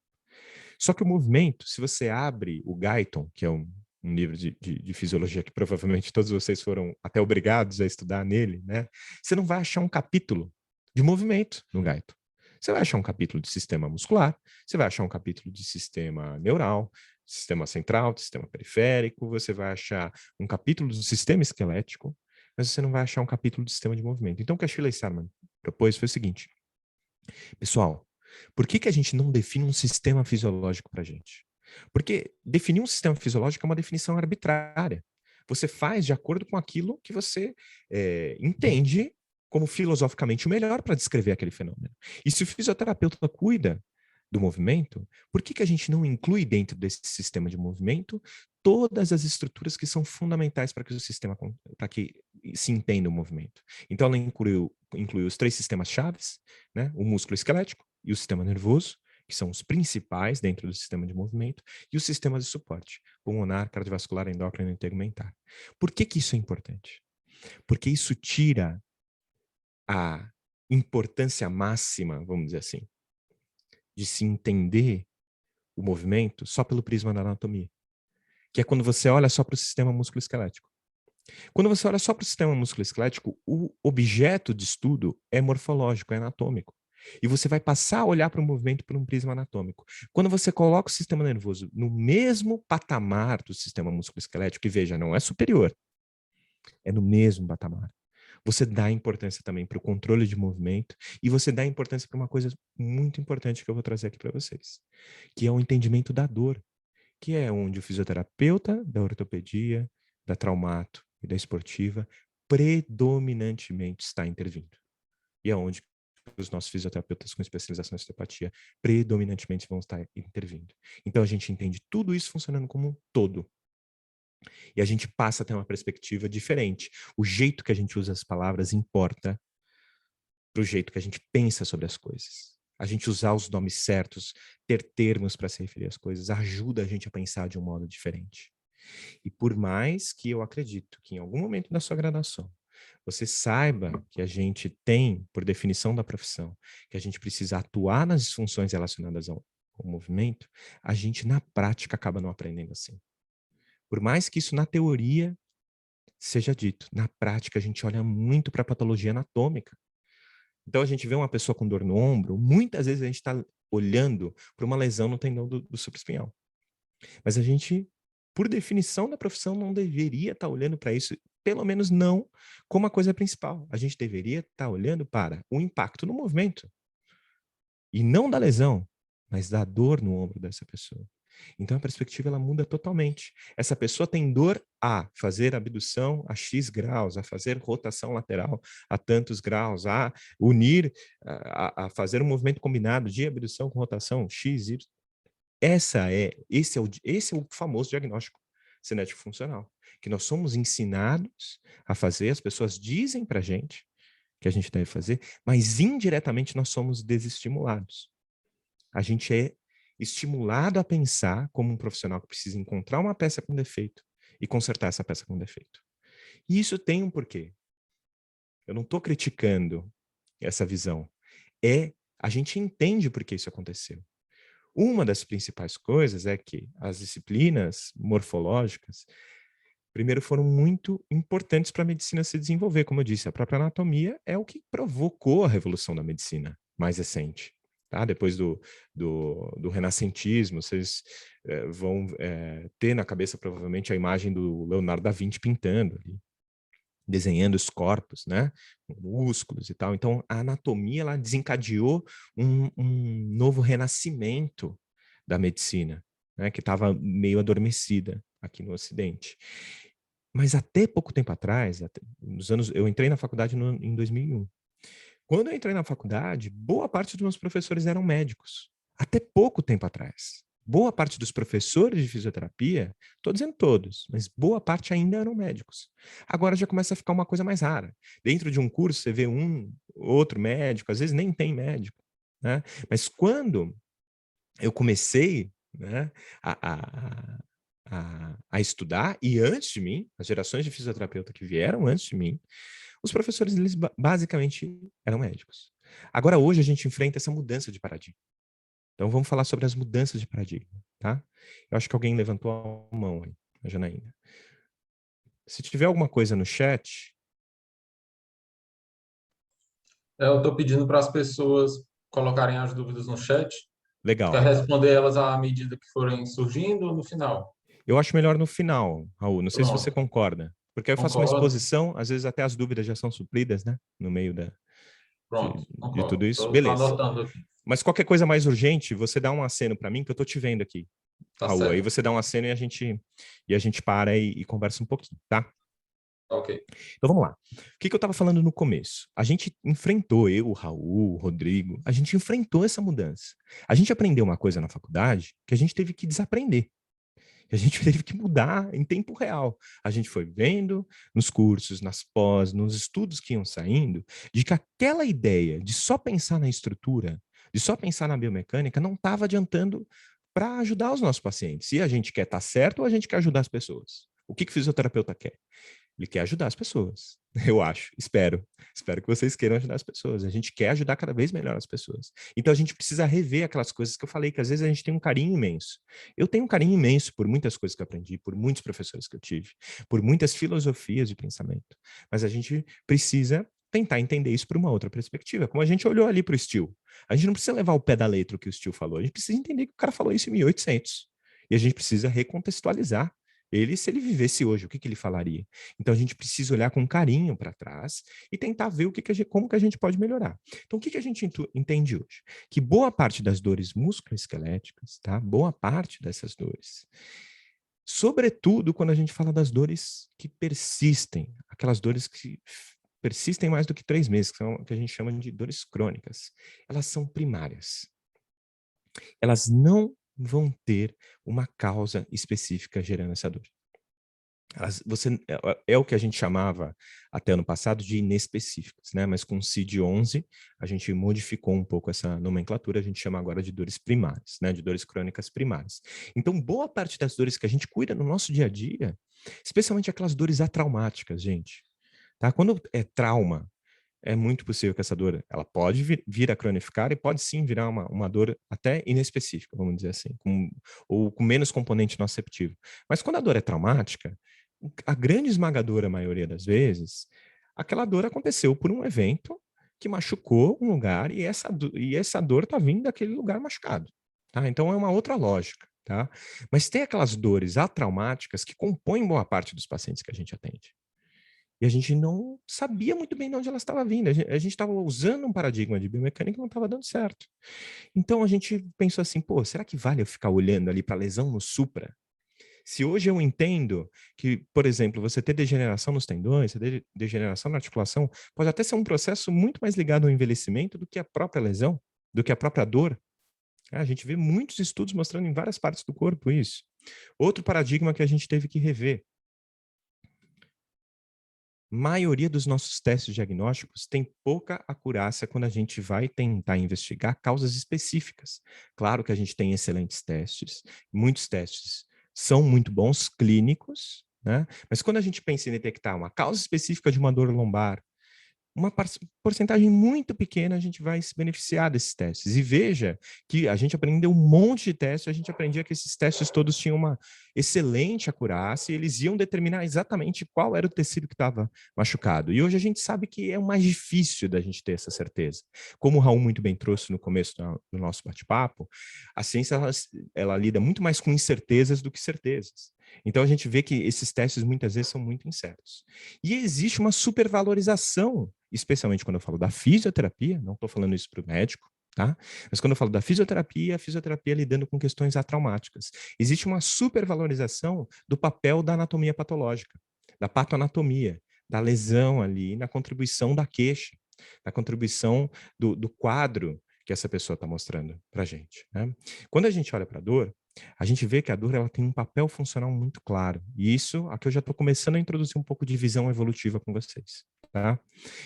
Só que o movimento, se você abre o Guyton, que é um livro de fisiologia que provavelmente todos vocês foram até obrigados a estudar nele, né? Você não vai achar um capítulo de movimento no Guyton. Você vai achar um capítulo de sistema muscular, você vai achar um capítulo de sistema neural, sistema central, sistema periférico, você vai achar um capítulo do sistema esquelético, mas você não vai achar um capítulo do sistema de movimento. Então, o que a Shirley Sarma propôs foi o seguinte, pessoal, por que a gente não define um sistema fisiológico para a gente? Porque definir um sistema fisiológico é uma definição arbitrária. Você faz de acordo com aquilo que você entende como filosoficamente o melhor para descrever aquele fenômeno. E se o fisioterapeuta cuida do movimento, por que a gente não inclui dentro desse sistema de movimento todas as estruturas que são fundamentais para que o sistema, para que se entenda o movimento? Então, ela incluiu os 3 sistemas chaves, né? O músculo esquelético e o sistema nervoso, que são os principais dentro do sistema de movimento, e os sistemas de suporte, pulmonar, cardiovascular, endócrino e integumentar. Por que isso é importante? Porque isso tira a importância máxima, vamos dizer assim, de se entender o movimento só pelo prisma da anatomia, que é quando você olha só para o sistema músculo-esquelético. Quando você olha só para o sistema músculo-esquelético, o objeto de estudo é morfológico, é anatômico. E você vai passar a olhar para o movimento por um prisma anatômico. Quando você coloca o sistema nervoso no mesmo patamar do sistema músculo-esquelético, e veja, não é superior, é no mesmo patamar, você dá importância também para o controle de movimento e você dá importância para uma coisa muito importante que eu vou trazer aqui para vocês, que é o entendimento da dor, que é onde o fisioterapeuta da ortopedia, da traumato e da esportiva predominantemente está intervindo. E é onde os nossos fisioterapeutas com especialização em osteopatia predominantemente vão estar intervindo. Então a gente entende tudo isso funcionando como um todo. E a gente passa a ter uma perspectiva diferente. O jeito que a gente usa as palavras importa para o jeito que a gente pensa sobre as coisas. A gente usar os nomes certos, ter termos para se referir às coisas, ajuda a gente a pensar de um modo diferente. E por mais que eu acredito que em algum momento da sua graduação você saiba que a gente tem, por definição da profissão, que a gente precisa atuar nas disfunções relacionadas ao movimento, a gente na prática acaba não aprendendo assim. Por mais que isso na teoria seja dito, na prática a gente olha muito para a patologia anatômica. Então a gente vê uma pessoa com dor no ombro, muitas vezes a gente está olhando para uma lesão no tendão do supraespinhal. Mas a gente, por definição da profissão, não deveria estar olhando para isso, pelo menos não como a coisa principal. A gente deveria estar olhando para o impacto no movimento. E não da lesão, mas da dor no ombro dessa pessoa. Então a perspectiva ela muda totalmente. Essa pessoa tem dor a fazer abdução a X graus, a fazer rotação lateral a tantos graus, a unir, a fazer um movimento combinado de abdução com rotação X, Y. Esse é o famoso diagnóstico cinético funcional, que nós somos ensinados a fazer, as pessoas dizem para a gente que a gente deve fazer, mas indiretamente nós somos desestimulados. A gente é estimulado a pensar como um profissional que precisa encontrar uma peça com defeito e consertar essa peça com defeito. E isso tem um porquê. Eu não estou criticando essa visão. A gente entende por que isso aconteceu. Uma das principais coisas é que as disciplinas morfológicas, primeiro, foram muito importantes para a medicina se desenvolver. Como eu disse, a própria anatomia é o que provocou a revolução da medicina mais recente. Tá? Depois do renascentismo, vocês vão ter na cabeça provavelmente a imagem do Leonardo da Vinci pintando ali, desenhando os corpos, né, músculos e tal. Então, a anatomia ela desencadeou um novo renascimento da medicina, né, que estava meio adormecida aqui no Ocidente. Mas até pouco tempo atrás, eu entrei na faculdade em 2001. Quando eu entrei na faculdade, boa parte dos meus professores eram médicos. Até pouco tempo atrás. Boa parte dos professores de fisioterapia, estou dizendo todos, mas boa parte ainda eram médicos. Agora já começa a ficar uma coisa mais rara. Dentro de um curso, você vê um, outro médico, às vezes nem tem médico, né? Mas quando eu comecei, né, a estudar, e antes de mim, as gerações de fisioterapeuta que vieram antes de mim, os professores, eles basicamente eram médicos. Agora, hoje, a gente enfrenta essa mudança de paradigma. Então, vamos falar sobre as mudanças de paradigma, tá? Eu acho que alguém levantou a mão aí, a Janaína. Se tiver alguma coisa no chat... Eu estou pedindo para as pessoas colocarem as dúvidas no chat. Legal. Quer responder elas à medida que forem surgindo ou no final? Eu acho melhor no final, Raul. Não sei se você Pronto, concorda. Porque eu faço uma concordo. exposição, às vezes até as dúvidas já são supridas, né? No meio Pronto, de tudo concordo. isso. Estou Beleza. anotando aqui. Mas qualquer coisa mais urgente, você dá um aceno para mim, que eu estou te vendo aqui, Tá Raul. Aí certo. você dá um aceno e a gente para e conversa um pouquinho, tá? Ok. Então vamos lá. O que eu estava falando no começo? A gente enfrentou, eu, o Raul, o Rodrigo, a gente enfrentou essa mudança. A gente aprendeu uma coisa na faculdade que a gente teve que desaprender. A gente teve que mudar em tempo real. A gente foi vendo nos cursos, nas pós, nos estudos que iam saindo, de que aquela ideia de só pensar na estrutura, de só pensar na biomecânica, não estava adiantando para ajudar os nossos pacientes. Se a gente quer estar certo ou a gente quer ajudar as pessoas. O que o fisioterapeuta quer? Ele quer ajudar as pessoas, eu acho, espero. Espero que vocês queiram ajudar as pessoas. A gente quer ajudar cada vez melhor as pessoas. Então a gente precisa rever aquelas coisas que eu falei, que às vezes a gente tem um carinho imenso. Eu tenho um carinho imenso por muitas coisas que eu aprendi, por muitos professores que eu tive, por muitas filosofias de pensamento. Mas a gente precisa tentar entender isso por uma outra perspectiva. Como a gente olhou ali para o Steele. A gente não precisa levar o pé da letra o que o Steele falou. A gente precisa entender que o cara falou isso em 1800. E a gente precisa recontextualizar ele, se ele vivesse hoje, o que ele falaria? Então, a gente precisa olhar com carinho para trás e tentar ver como que a gente pode melhorar. Então, o que a gente entende hoje? Que boa parte das dores musculoesqueléticas, tá? Boa parte dessas dores, sobretudo quando a gente fala das dores que persistem, aquelas dores que persistem mais do que 3 meses, que a gente chama de dores crônicas, elas são primárias. Elas não vão ter uma causa específica gerando essa dor. É o que a gente chamava até ano passado de inespecíficas, né? Mas com o CID-11 a gente modificou um pouco essa nomenclatura, a gente chama agora de dores primárias, né? De dores crônicas primárias. Então, boa parte das dores que a gente cuida no nosso dia a dia, especialmente aquelas dores atraumáticas, gente, tá? Quando é trauma, é muito possível que essa dor ela pode vir a cronificar e pode sim virar uma dor até inespecífica, vamos dizer assim, ou com menos componente nociceptivo. Mas quando a dor é traumática, a grande esmagadora maioria das vezes, aquela dor aconteceu por um evento que machucou um lugar e essa dor está vindo daquele lugar machucado. Tá? Então é uma outra lógica. Tá? Mas tem aquelas dores atraumáticas que compõem boa parte dos pacientes que a gente atende. E a gente não sabia muito bem de onde ela estava vindo. A gente estava usando um paradigma de biomecânica e não estava dando certo. Então a gente pensou assim, pô, será que vale eu ficar olhando ali para a lesão no supra? Se hoje eu entendo que, por exemplo, você ter degeneração nos tendões, ter degeneração na articulação, pode até ser um processo muito mais ligado ao envelhecimento do que a própria lesão, do que a própria dor. A gente vê muitos estudos mostrando em várias partes do corpo isso. Outro paradigma que a gente teve que rever. Maioria dos nossos testes diagnósticos tem pouca acurácia quando a gente vai tentar investigar causas específicas. Claro que a gente tem excelentes testes, muitos testes são muito bons clínicos, né? Mas quando a gente pensa em detectar uma causa específica de uma dor lombar, uma porcentagem muito pequena a gente vai se beneficiar desses testes. E veja que a gente aprendeu um monte de testes, a gente aprendia que esses testes todos tinham uma excelente acurácia e eles iam determinar exatamente qual era o tecido que estava machucado. E hoje a gente sabe que é o mais difícil da gente ter essa certeza. Como o Raul muito bem trouxe no começo do nosso bate-papo, a ciência ela lida muito mais com incertezas do que certezas. Então a gente vê que esses testes muitas vezes são muito incertos. E existe uma supervalorização, especialmente quando eu falo da fisioterapia, não estou falando isso para o médico, tá? Mas quando eu falo da fisioterapia, a fisioterapia lidando com questões atraumáticas. Existe uma supervalorização do papel da anatomia patológica, da patoanatomia, da lesão ali, na contribuição da queixa, na contribuição do quadro que essa pessoa está mostrando para a gente, né? Quando a gente olha para a dor, a gente vê que a dor ela tem um papel funcional muito claro. E isso, aqui eu já estou começando a introduzir um pouco de visão evolutiva com vocês, tá?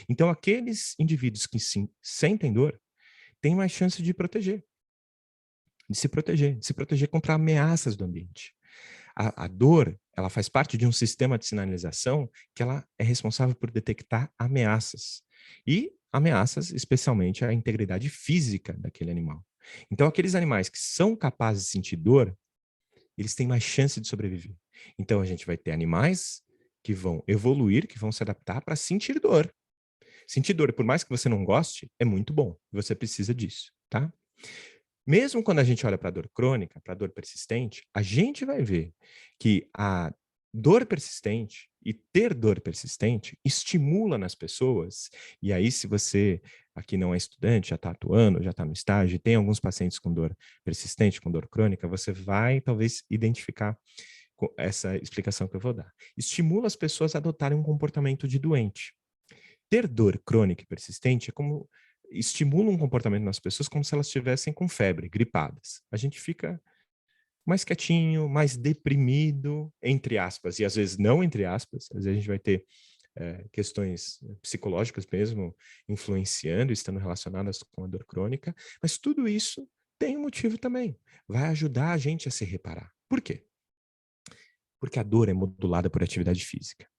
Então, aqueles indivíduos que sim, sentem dor, têm mais chance de proteger, de se proteger contra ameaças do ambiente. A dor, ela faz parte de um sistema de sinalização que ela é responsável por detectar ameaças. E ameaças, especialmente, à integridade física daquele animal. Então, aqueles animais que são capazes de sentir dor, eles têm mais chance de sobreviver. Então, a gente vai ter animais que vão evoluir, que vão se adaptar para sentir dor. Sentir dor, por mais que você não goste, é muito bom. Você precisa disso, tá? Mesmo quando a gente olha para a dor crônica, para a dor persistente, a gente vai ver que a dor persistente e ter dor persistente estimula nas pessoas, e aí se você aqui não é estudante, já está atuando, já está no estágio, e tem alguns pacientes com dor persistente, com dor crônica, você vai talvez identificar essa explicação que eu vou dar. Estimula as pessoas a adotarem um comportamento de doente. Ter dor crônica e persistente é como estimula um comportamento nas pessoas como se elas estivessem com febre, gripadas. A gente fica mais quietinho, mais deprimido, entre aspas, e às vezes não entre aspas, às vezes a gente vai ter questões psicológicas mesmo influenciando, estando relacionadas com a dor crônica, mas tudo isso tem um motivo também. Vai ajudar a gente a se reparar. Por quê? Porque a dor é modulada por atividade física.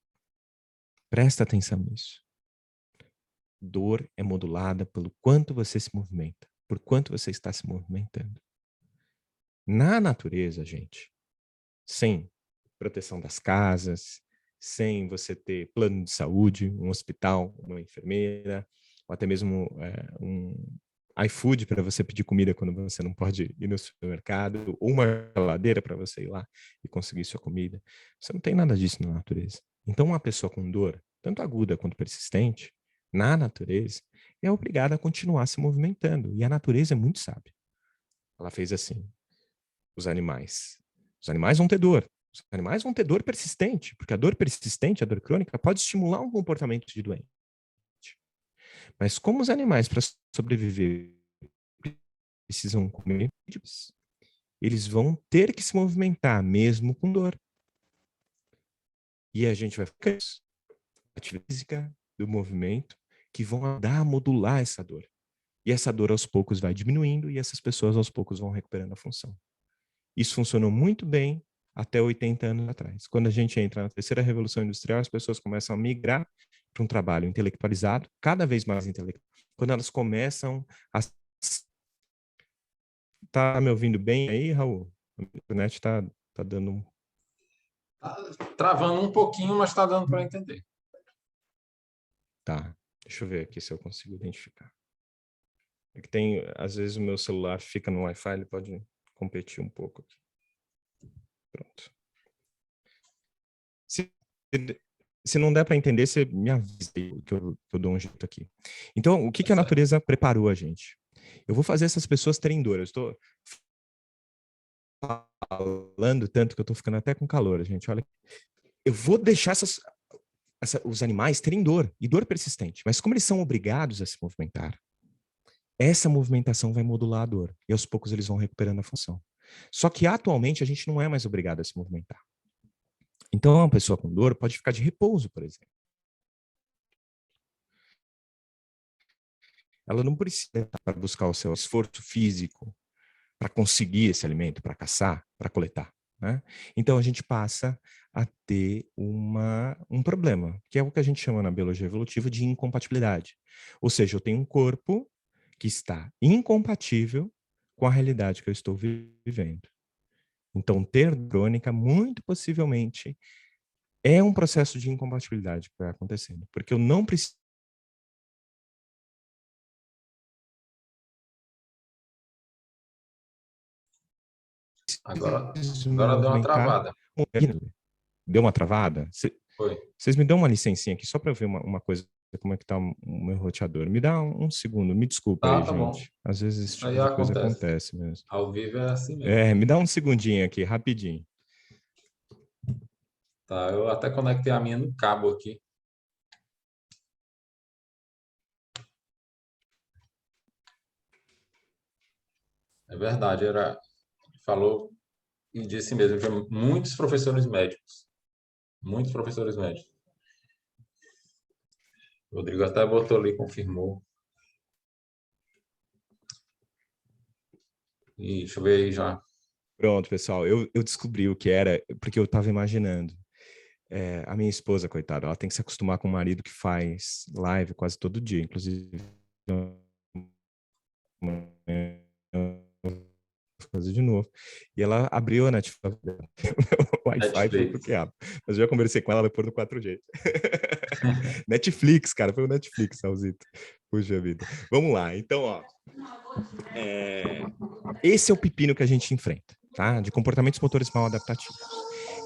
Presta atenção nisso. Dor é modulada pelo quanto você se movimenta, por quanto você está se movimentando. Na natureza, gente, sem proteção das casas, sem você ter plano de saúde, um hospital, uma enfermeira, ou até mesmo um iFood para você pedir comida quando você não pode ir no supermercado, ou uma geladeira para você ir lá e conseguir sua comida. Você não tem nada disso na natureza. Então, uma pessoa com dor, tanto aguda quanto persistente, na natureza, é obrigada a continuar se movimentando. E a natureza é muito sábia. Ela fez assim: os animais. Os animais vão ter dor. Os animais vão ter dor persistente, porque a dor persistente, a dor crônica, pode estimular um comportamento de doente. Mas como os animais, para sobreviver, precisam comer, eles vão ter que se movimentar, mesmo com dor. E a gente vai ficar isso. Atividade física, do movimento, que vão ajudar a modular essa dor. E essa dor aos poucos vai diminuindo e essas pessoas aos poucos vão recuperando a função. Isso funcionou muito bem até 80 anos atrás. Quando a gente entra na terceira revolução industrial, as pessoas começam a migrar para um trabalho intelectualizado, cada vez mais intelectual. Quando elas começam a... Tá me ouvindo bem aí, Raul? A internet tá dando um... Tá travando um pouquinho, mas está dando para entender. Tá, deixa eu ver aqui se eu consigo identificar. É que tem, às vezes o meu celular fica no Wi-Fi, ele pode competir um pouco aqui. Pronto. Se não der para entender, você me avisa que eu dou um jeito aqui. Então, o que a natureza preparou a gente? Eu vou fazer essas pessoas terem dor. Eu estou falando tanto que eu estou ficando até com calor, gente. Olha, eu vou deixar os animais terem dor, e dor persistente. Mas como eles são obrigados a se movimentar, essa movimentação vai modular a dor. E aos poucos eles vão recuperando a função. Só que atualmente a gente não é mais obrigado a se movimentar. Então, uma pessoa com dor pode ficar de repouso, por exemplo. Ela não precisa para buscar o seu esforço físico para conseguir esse alimento, para caçar, para coletar. né? Então, a gente passa a ter um problema, que é o que a gente chama na biologia evolutiva de incompatibilidade. Ou seja, eu tenho um corpo que está incompatível com a realidade que eu estou vivendo. Então, ter crônica, muito possivelmente, é um processo de incompatibilidade que vai acontecendo, porque eu não preciso me Agora deu uma movimentar. travada. Deu uma travada? Foi. Vocês me dão uma licencinha aqui, só para eu ver uma coisa, como é que tá o meu roteador. Me dá um segundo, me desculpa aí, Tá bom. gente. Às vezes esse Isso tipo aí de coisa acontece. acontece mesmo. Ao vivo é assim mesmo. É, me dá um segundinho aqui, rapidinho. Tá, eu até conectei a minha no cabo aqui. É verdade, falou e disse mesmo que muitos professores médicos. Muitos professores médicos. O Rodrigo até botou ali, confirmou. E deixa eu ver aí já. Pronto, pessoal, eu descobri o que era, porque eu estava imaginando. A minha esposa, coitada, ela tem que se acostumar com um marido que faz live quase todo dia, inclusive fazer de novo. E ela abriu a Netflix, o Wi-Fi foi pro Netflix. quiabo. Mas eu já conversei com ela, ela pôr no 4G. Netflix, cara, foi o Netflix, Salzito. Puxa vida. Vamos lá, então, ó. Esse é o pepino que a gente enfrenta, tá? De comportamentos motores mal adaptativos.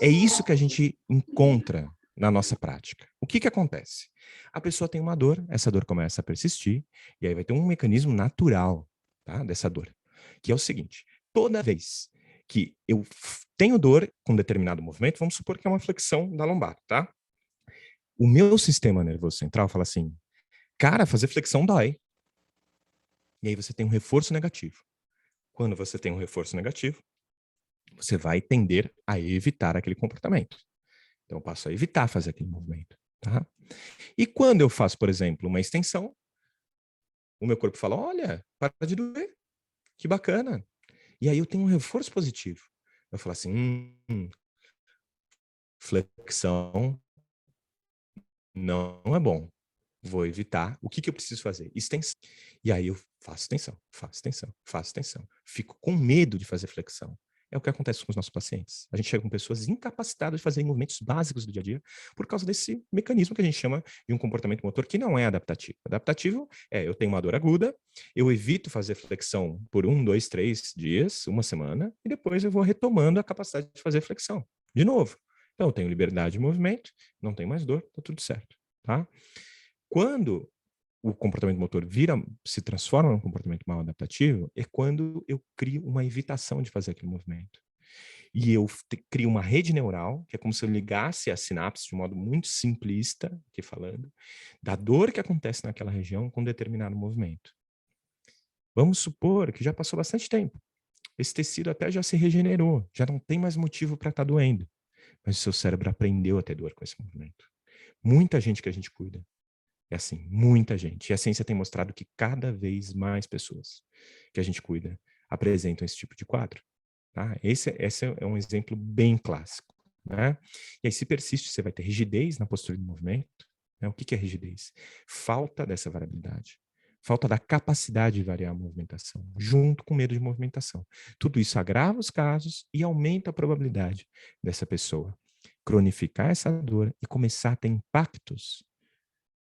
É isso que a gente encontra na nossa prática. O que acontece? A pessoa tem uma dor, essa dor começa a persistir, e aí vai ter um mecanismo natural, tá, dessa dor, que é o seguinte: toda vez que eu tenho dor com determinado movimento, vamos supor que é uma flexão da lombar, tá? O meu sistema nervoso central fala assim, cara, fazer flexão dói. E aí você tem um reforço negativo. Quando você tem um reforço negativo, você vai tender a evitar aquele comportamento. Então, eu passo a evitar fazer aquele movimento, tá? E quando eu faço, por exemplo, uma extensão, o meu corpo fala, olha, para de doer, que bacana. E aí eu tenho um reforço positivo. Eu falo assim, flexão não é bom. Vou evitar. O que eu preciso fazer? Extensão. E aí eu faço extensão, faço extensão, faço extensão. Fico com medo de fazer flexão. É o que acontece com os nossos pacientes. A gente chega com pessoas incapacitadas de fazer movimentos básicos do dia a dia por causa desse mecanismo que a gente chama de um comportamento motor que não é adaptativo. Adaptativo é, eu tenho uma dor aguda, eu evito fazer flexão por 1, 2, 3 dias, uma semana, e depois eu vou retomando a capacidade de fazer flexão. De novo. Então, eu tenho liberdade de movimento, não tenho mais dor, tá tudo certo, tá? Quando o comportamento motor se transforma num comportamento mal adaptativo, é quando eu crio uma evitação de fazer aquele movimento. E eu crio uma rede neural, que é como se eu ligasse a sinapse de um modo muito simplista, aqui falando, da dor que acontece naquela região com determinado movimento. Vamos supor que já passou bastante tempo. Esse tecido até já se regenerou, já não tem mais motivo para estar doendo. Mas o seu cérebro aprendeu a ter dor com esse movimento. Muita gente que a gente cuida é assim, muita gente. E a ciência tem mostrado que cada vez mais pessoas que a gente cuida apresentam esse tipo de quadro. Tá? Esse é um exemplo bem clássico. Né? E aí, se persiste, você vai ter rigidez na postura de movimento. Né? O que é rigidez? Falta dessa variabilidade. Falta da capacidade de variar a movimentação, junto com medo de movimentação. Tudo isso agrava os casos e aumenta a probabilidade dessa pessoa cronificar essa dor e começar a ter impactos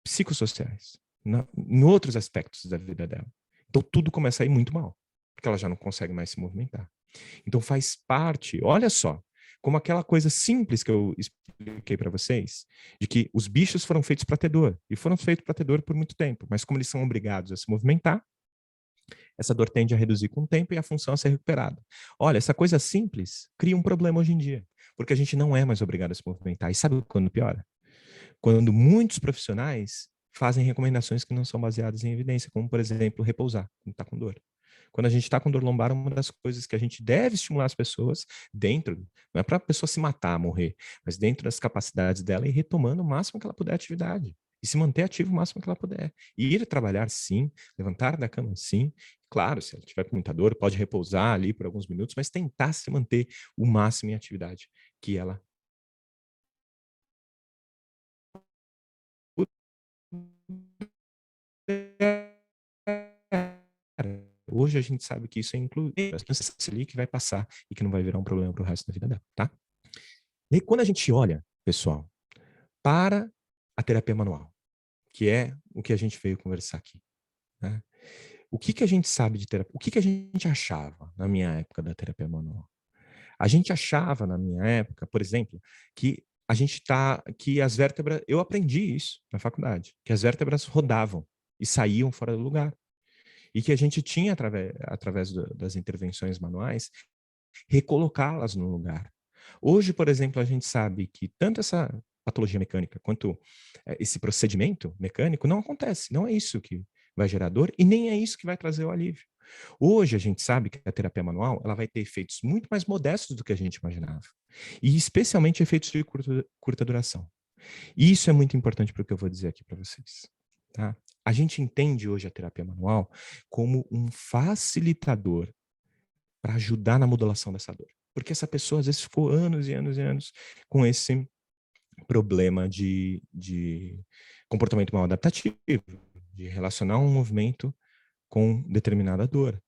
psicossociais, em outros aspectos da vida dela. Então tudo começa a ir muito mal, porque ela já não consegue mais se movimentar. Então faz parte, olha só, como aquela coisa simples que eu expliquei para vocês, de que os bichos foram feitos para ter dor, e foram feitos para ter dor por muito tempo, mas como eles são obrigados a se movimentar, essa dor tende a reduzir com o tempo e a função a ser recuperada. Olha, essa coisa simples cria um problema hoje em dia, porque a gente não é mais obrigado a se movimentar. E sabe quando piora? Quando muitos profissionais fazem recomendações que não são baseadas em evidência, como, por exemplo, repousar, quando está com dor. Quando a gente está com dor lombar, uma das coisas que a gente deve estimular as pessoas dentro, não é para a pessoa se matar, morrer, mas dentro das capacidades dela e retomando o máximo que ela puder a atividade. e se manter ativo o máximo que ela puder. E ir trabalhar, sim, levantar da cama, sim. Claro, se ela tiver com muita dor, pode repousar ali por alguns minutos, mas tentar se manter o máximo em atividade que ela puder. Hoje a gente sabe que isso é incluído, ali que vai passar e que não vai virar um problema para o resto da vida dela, tá? E aí, quando a gente olha, pessoal, para a terapia manual, que é o que a gente veio conversar aqui, né? O que que a gente sabe de terapia? O que que a gente achava na minha época da terapia manual? A gente achava na minha época, por exemplo, que que as vértebras, eu aprendi isso na faculdade, que as vértebras rodavam e saíam fora do lugar. E que a gente tinha, através das intervenções manuais, recolocá-las no lugar. Hoje, por exemplo, a gente sabe que tanto essa patologia mecânica quanto esse procedimento mecânico não acontece. Não é isso que vai gerar dor e nem é isso que vai trazer o alívio. Hoje a gente sabe que a terapia manual ela vai ter efeitos muito mais modestos do que a gente imaginava. E especialmente efeitos de curta duração. E isso é muito importante para o que eu vou dizer aqui para vocês. Tá? A gente entende hoje a terapia manual como um facilitador para ajudar na modulação dessa dor. Porque essa pessoa, às vezes, ficou anos e anos e anos com esse problema de comportamento mal adaptativo, de relacionar um movimento com determinada dor.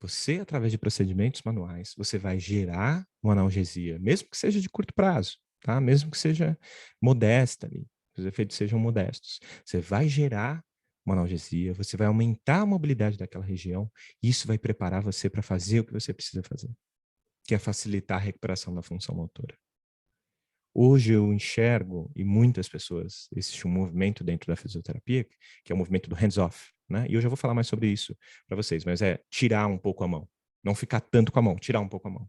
Você, através de procedimentos manuais, você vai gerar uma analgesia, mesmo que seja de curto prazo, tá? Mesmo que seja modesta ali, que os efeitos sejam modestos. Você vai gerar uma analgesia, você vai aumentar a mobilidade daquela região, e isso vai preparar você para fazer o que você precisa fazer, que é facilitar a recuperação da função motora. Hoje eu enxergo, e muitas pessoas, existe um movimento dentro da fisioterapia, que é o movimento do hands-off, né? E eu já vou falar mais sobre isso para vocês, mas é tirar um pouco a mão. Não ficar tanto com a mão, tirar um pouco a mão.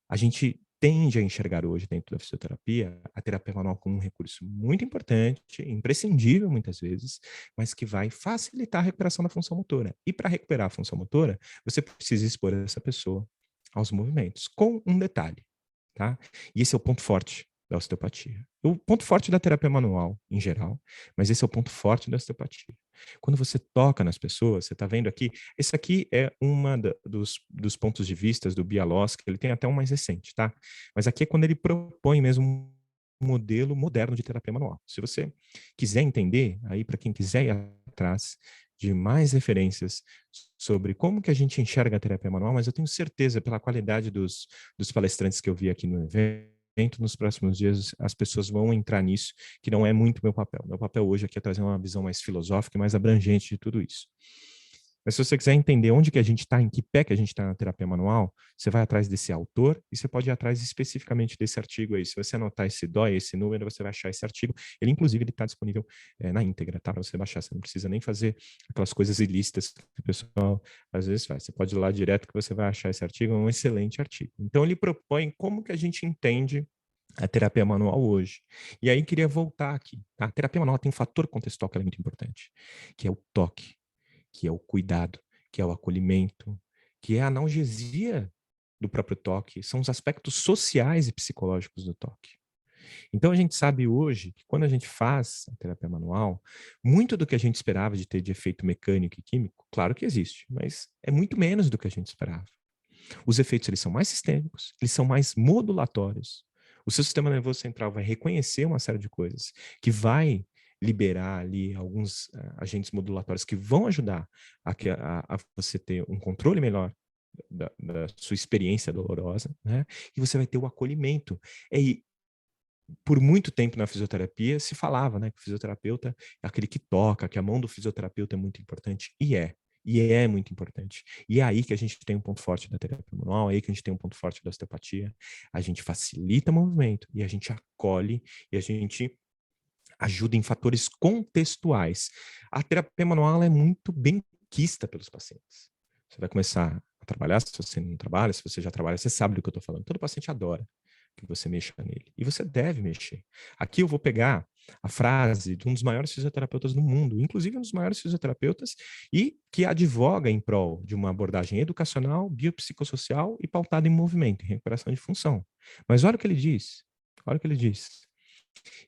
A gente tende a enxergar hoje dentro da fisioterapia a terapia manual como um recurso muito importante, imprescindível muitas vezes, mas que vai facilitar a recuperação da função motora. E para recuperar a função motora, você precisa expor essa pessoa aos movimentos, com um detalhe, tá? E esse é o ponto forte da osteopatia. O ponto forte da terapia manual, em geral, mas esse é o ponto forte da osteopatia. Quando você toca nas pessoas, você está vendo aqui, esse aqui é uma dos pontos de vista do Bialowski, ele tem até um mais recente, tá? Mas aqui é quando ele propõe mesmo um modelo moderno de terapia manual. Se você quiser entender, aí para quem quiser ir atrás de mais referências sobre como que a gente enxerga a terapia manual, mas eu tenho certeza, pela qualidade dos palestrantes que eu vi aqui no evento, nos próximos dias as pessoas vão entrar nisso, que não é muito meu papel. Meu papel hoje aqui é trazer uma visão mais filosófica e mais abrangente de tudo isso. Mas se você quiser entender onde que a gente está, em que pé que a gente está na terapia manual, você vai atrás desse autor e você pode ir atrás especificamente desse artigo aí. Se você anotar esse DOI, esse número, você vai achar esse artigo. Ele, inclusive, está disponível na íntegra, tá? Para você baixar. Você não precisa nem fazer aquelas coisas ilícitas que o pessoal às vezes faz. Você pode ir lá direto que você vai achar esse artigo. É um excelente artigo. Então, ele propõe como que a gente entende a terapia manual hoje. E aí, queria voltar aqui. Tá? A terapia manual tem um fator contextual que é muito importante, que é o toque, que é o cuidado, que é o acolhimento, que é a analgesia do próprio toque, são os aspectos sociais e psicológicos do toque. Então a gente sabe hoje que quando a gente faz a terapia manual, muito do que a gente esperava de ter de efeito mecânico e químico, claro que existe, mas é muito menos do que a gente esperava. Os efeitos eles são mais sistêmicos, eles são mais modulatórios. O seu sistema nervoso central vai reconhecer uma série de coisas que vai liberar ali alguns agentes modulatórios que vão ajudar a você ter um controle melhor da sua experiência dolorosa, né? E você vai ter o acolhimento. E por muito tempo na fisioterapia se falava, né, que o fisioterapeuta é aquele que toca, que a mão do fisioterapeuta é muito importante, e é muito importante. E é aí que a gente tem um ponto forte da terapia manual, é aí que a gente tem um ponto forte da osteopatia. A gente facilita o movimento e a gente acolhe e a gente ajuda em fatores contextuais. A terapia manual é muito bem quista pelos pacientes. Você vai começar a trabalhar, se você não trabalha, se você já trabalha, você sabe do que eu estou falando. Todo paciente adora que você mexa nele. E você deve mexer. Aqui eu vou pegar a frase de um dos maiores fisioterapeutas do mundo, inclusive um dos maiores fisioterapeutas, e que advoga em prol de uma abordagem educacional, biopsicossocial e pautada em movimento, em recuperação de função. Mas olha o que ele diz. Olha o que ele diz.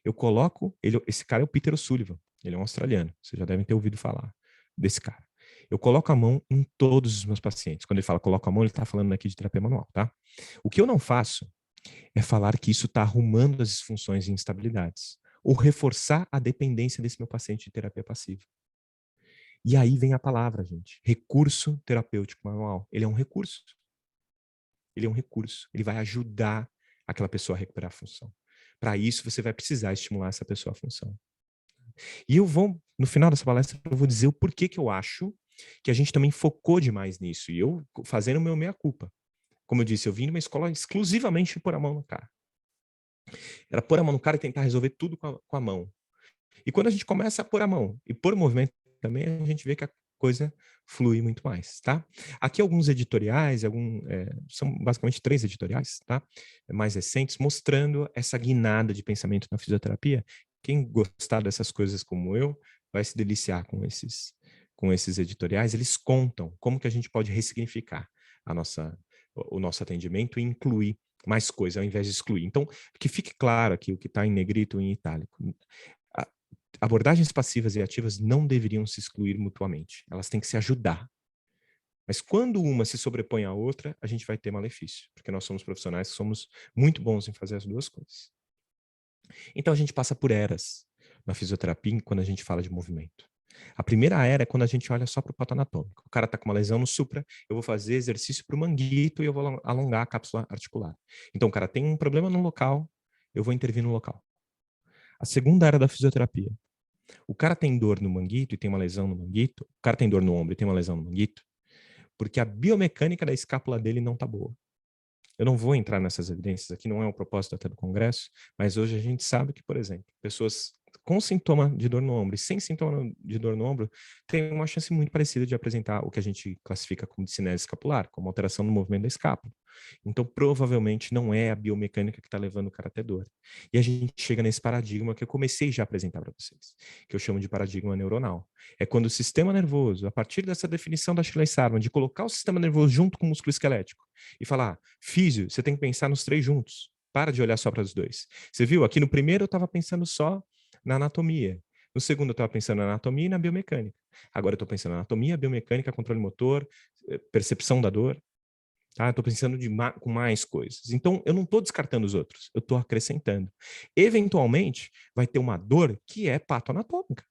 Eu coloco, esse cara é o Peter O'Sullivan, ele é um australiano, vocês já devem ter ouvido falar desse cara. Eu coloco a mão em todos os meus pacientes. Quando ele fala coloco a mão, ele está falando aqui de terapia manual, tá? O que eu não faço é falar que isso está arrumando as disfunções e instabilidades, ou reforçar a dependência desse meu paciente de terapia passiva. E aí vem a palavra, gente. Recurso terapêutico manual. Ele é um recurso. Ele é um recurso. Ele vai ajudar aquela pessoa a recuperar a função. Para isso, você vai precisar estimular essa pessoa a função. E eu vou, no final dessa palestra, eu vou dizer o porquê que eu acho que a gente também focou demais nisso. E eu fazendo o meu meia-culpa. Como eu disse, eu vim de uma escola exclusivamente pôr a mão no cara. Era pôr a mão no cara e tentar resolver tudo com a mão. E quando a gente começa a pôr a mão e pôr o movimento também, a gente vê que a coisa flui muito mais, tá? Aqui alguns editoriais, são basicamente 3 editoriais, tá? Mais recentes, mostrando essa guinada de pensamento na fisioterapia. Quem gostar dessas coisas como eu, vai se deliciar com esses editoriais. Eles contam como que a gente pode ressignificar o nosso atendimento e incluir mais coisas, ao invés de excluir. Então, que fique claro aqui o que está em negrito e em itálico. Abordagens passivas e ativas não deveriam se excluir mutuamente. Elas têm que se ajudar. Mas quando uma se sobrepõe à outra, a gente vai ter malefício, porque nós somos profissionais que somos muito bons em fazer as duas coisas. Então a gente passa por eras na fisioterapia quando a gente fala de movimento. A primeira era é quando a gente olha só para o pato anatômico. O cara está com uma lesão no supra, eu vou fazer exercício para o manguito e eu vou alongar a cápsula articular. Então o cara tem um problema no local, eu vou intervir no local. A segunda era da fisioterapia. O cara tem dor no manguito e tem uma lesão no manguito, o cara tem dor no ombro e tem uma lesão no manguito, porque a biomecânica da escápula dele não está boa. Eu não vou entrar nessas evidências aqui, não é o propósito até do congresso, mas hoje a gente sabe que, por exemplo, pessoas com sintoma de dor no ombro e sem sintoma de dor no ombro têm uma chance muito parecida de apresentar o que a gente classifica como discinese escapular, como alteração no movimento da escápula. Então, provavelmente, não é a biomecânica que está levando o cara a ter dor. E a gente chega nesse paradigma que eu comecei já a apresentar para vocês, que eu chamo de paradigma neuronal. É quando o sistema nervoso, a partir dessa definição da Shirley Sarman, de colocar o sistema nervoso junto com o músculo esquelético e falar, físio, você tem que pensar nos 3 juntos. Para de olhar só para os 2. Você viu? Aqui no primeiro eu estava pensando só na anatomia. No segundo eu estava pensando na anatomia e na biomecânica. Agora eu estou pensando na anatomia, biomecânica, controle motor, percepção da dor. Tá? Estou pensando com mais coisas. Então, eu não estou descartando os outros, eu estou acrescentando. Eventualmente, vai ter uma dor que é patoanatômica.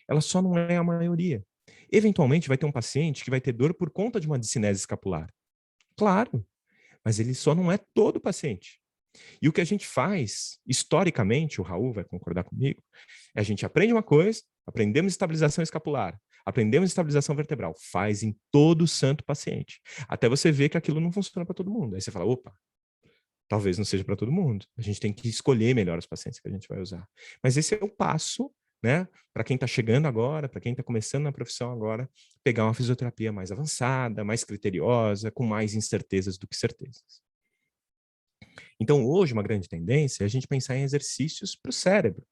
Ela só não é a maioria. Eventualmente, vai ter um paciente que vai ter dor por conta de uma discinese escapular. Claro, mas ele só não é todo paciente. E o que a gente faz, historicamente, o Raul vai concordar comigo, é a gente aprende uma coisa, aprendemos estabilização escapular, aprendemos estabilização vertebral, faz em todo santo paciente. Até você ver que aquilo não funciona para todo mundo. Aí você fala, opa, talvez não seja para todo mundo. A gente tem que escolher melhor os pacientes que a gente vai usar. Mas esse é o passo, né, para quem está chegando agora, para quem está começando na profissão agora, pegar uma fisioterapia mais avançada, mais criteriosa, com mais incertezas do que certezas. Então, hoje, uma grande tendência é a gente pensar em exercícios para o cérebro.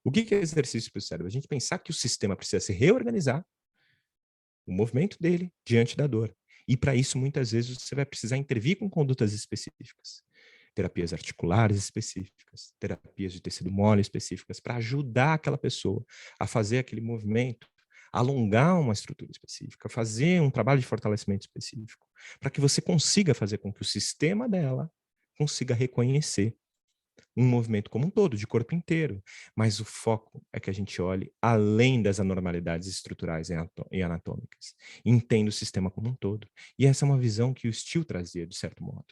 O que é exercício para o cérebro? A gente pensar que o sistema precisa se reorganizar, o movimento dele diante da dor. E para isso, muitas vezes, você vai precisar intervir com condutas específicas. Terapias articulares específicas, terapias de tecido mole específicas, para ajudar aquela pessoa a fazer aquele movimento, alongar uma estrutura específica, fazer um trabalho de fortalecimento específico, para que você consiga fazer com que o sistema dela consiga reconhecer um movimento como um todo, de corpo inteiro. Mas o foco é que a gente olhe além das anormalidades estruturais e anatômicas. Entenda o sistema como um todo. E essa é uma visão que o Steele trazia, de certo modo.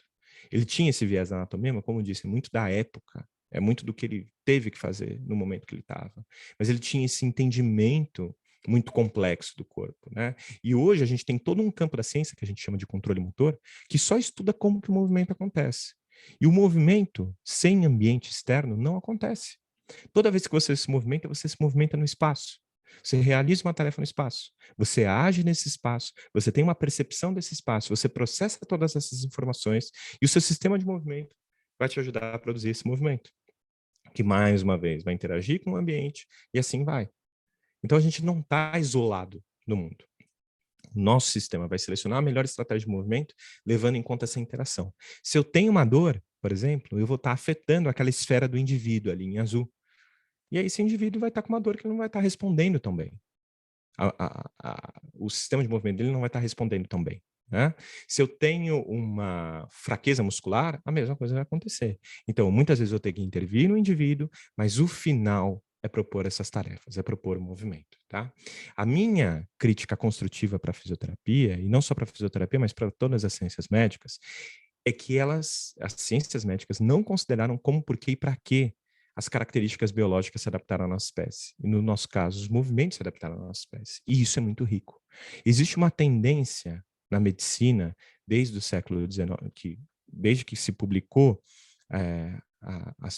Ele tinha esse viés da anatomia, mas, como eu disse, é muito da época, é muito do que ele teve que fazer no momento que ele estava. Mas ele tinha esse entendimento muito complexo do corpo, né? E hoje a gente tem todo um campo da ciência que a gente chama de controle motor, que só estuda como que o movimento acontece. E o movimento sem ambiente externo não acontece. Toda vez que você se movimenta no espaço. Você realiza uma tarefa no espaço. Você age nesse espaço. Você tem uma percepção desse espaço. Você processa todas essas informações e o seu sistema de movimento vai te ajudar a produzir esse movimento, que, mais uma vez, vai interagir com o ambiente e assim vai. Então, a gente não está isolado no mundo. Nosso sistema vai selecionar a melhor estratégia de movimento, levando em conta essa interação. Se eu tenho uma dor, por exemplo, eu vou estar afetando aquela esfera do indivíduo ali em azul. E aí esse indivíduo vai estar com uma dor que não vai estar respondendo tão bem. O sistema de movimento dele não vai estar respondendo tão bem. Né? Se eu tenho uma fraqueza muscular, a mesma coisa vai acontecer. Então, muitas vezes eu tenho que intervir no indivíduo, mas o final é propor essas tarefas, é propor o movimento. Tá? A minha crítica construtiva para a fisioterapia, e não só para a fisioterapia, mas para todas as ciências médicas, é que as ciências médicas não consideraram como, porquê e para quê as características biológicas se adaptaram à nossa espécie. E no nosso caso, os movimentos se adaptaram à nossa espécie. E isso é muito rico. Existe uma tendência na medicina, desde o século XIX, desde que se publicou a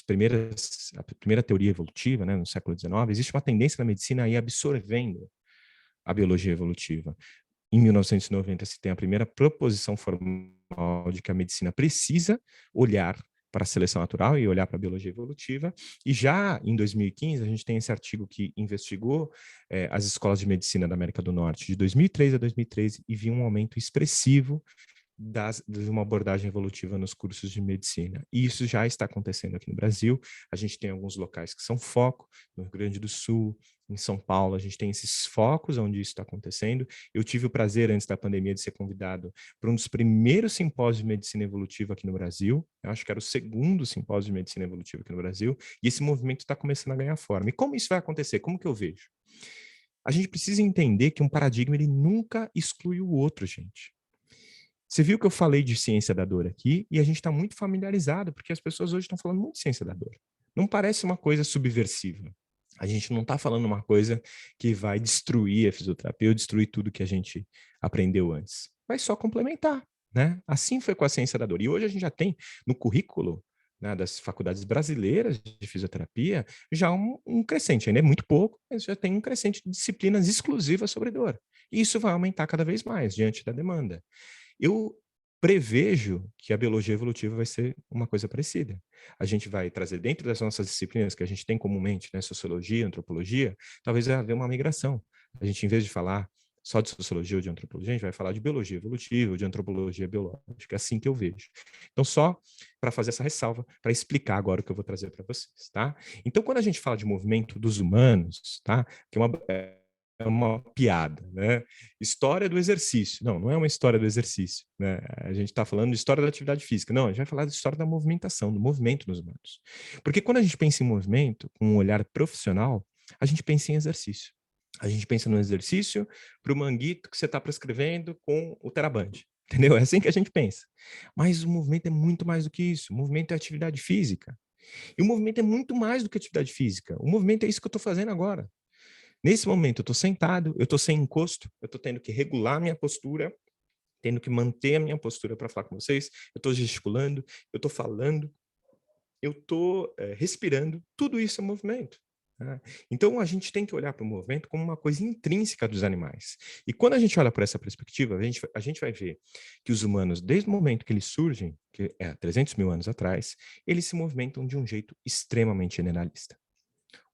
primeira teoria evolutiva, né, no século XIX, existe uma tendência na medicina a ir absorvendo a biologia evolutiva. Em 1990, se tem a primeira proposição formal de que a medicina precisa olhar para a seleção natural e olhar para a biologia evolutiva. E já em 2015, a gente tem esse artigo que investigou as escolas de medicina da América do Norte de 2003 a 2013 e viu um aumento expressivo de uma abordagem evolutiva nos cursos de medicina. E isso já está acontecendo aqui no Brasil. A gente tem alguns locais que são foco, no Rio Grande do Sul, em São Paulo, a gente tem esses focos onde isso está acontecendo. Eu tive o prazer, antes da pandemia, de ser convidado para um dos primeiros simpósios de medicina evolutiva aqui no Brasil. Eu acho que era o segundo simpósio de medicina evolutiva aqui no Brasil. E esse movimento está começando a ganhar forma. E como isso vai acontecer? Como que eu vejo? A gente precisa entender que um paradigma ele nunca exclui o outro, gente. Você viu que eu falei de ciência da dor aqui e a gente está muito familiarizado, porque as pessoas hoje estão falando muito de ciência da dor. Não parece uma coisa subversiva. A gente não está falando uma coisa que vai destruir a fisioterapia ou destruir tudo que a gente aprendeu antes. Vai só complementar, né? Assim foi com a ciência da dor. E hoje a gente já tem no currículo, né, das faculdades brasileiras de fisioterapia já um crescente. Ainda é muito pouco, mas já tem um crescente de disciplinas exclusivas sobre dor. E isso vai aumentar cada vez mais diante da demanda. Eu prevejo que a biologia evolutiva vai ser uma coisa parecida. A gente vai trazer dentro das nossas disciplinas que a gente tem comumente, né, sociologia, antropologia, talvez vai haver uma migração. A gente, em vez de falar só de sociologia ou de antropologia, a gente vai falar de biologia evolutiva ou de antropologia biológica. É assim que eu vejo. Então, só para fazer essa ressalva, para explicar agora o que eu vou trazer para vocês, tá? Então, quando a gente fala de movimento dos humanos, tá? Que é uma piada, né? História do exercício. Não, não é uma história do exercício, né? A gente está falando de história da atividade física. Não, a gente vai falar de história da movimentação, do movimento nos humanos. Porque quando a gente pensa em movimento, com um olhar profissional, a gente pensa em exercício. A gente pensa no exercício para o manguito que você está prescrevendo com o Teraband. Entendeu? É assim que a gente pensa. Mas o movimento é muito mais do que isso. O movimento é atividade física. E o movimento é muito mais do que atividade física. O movimento é isso que eu estou fazendo agora. Nesse momento, eu estou sentado, eu estou sem encosto, eu estou tendo que regular a minha postura, tendo que manter a minha postura para falar com vocês, eu estou gesticulando, eu estou falando, eu estou respirando, tudo isso é movimento. Né? Então, a gente tem que olhar para o movimento como uma coisa intrínseca dos animais. E quando a gente olha por essa perspectiva, a gente vai ver que os humanos, desde o momento que eles surgem, que é 300 mil anos atrás, eles se movimentam de um jeito extremamente generalista.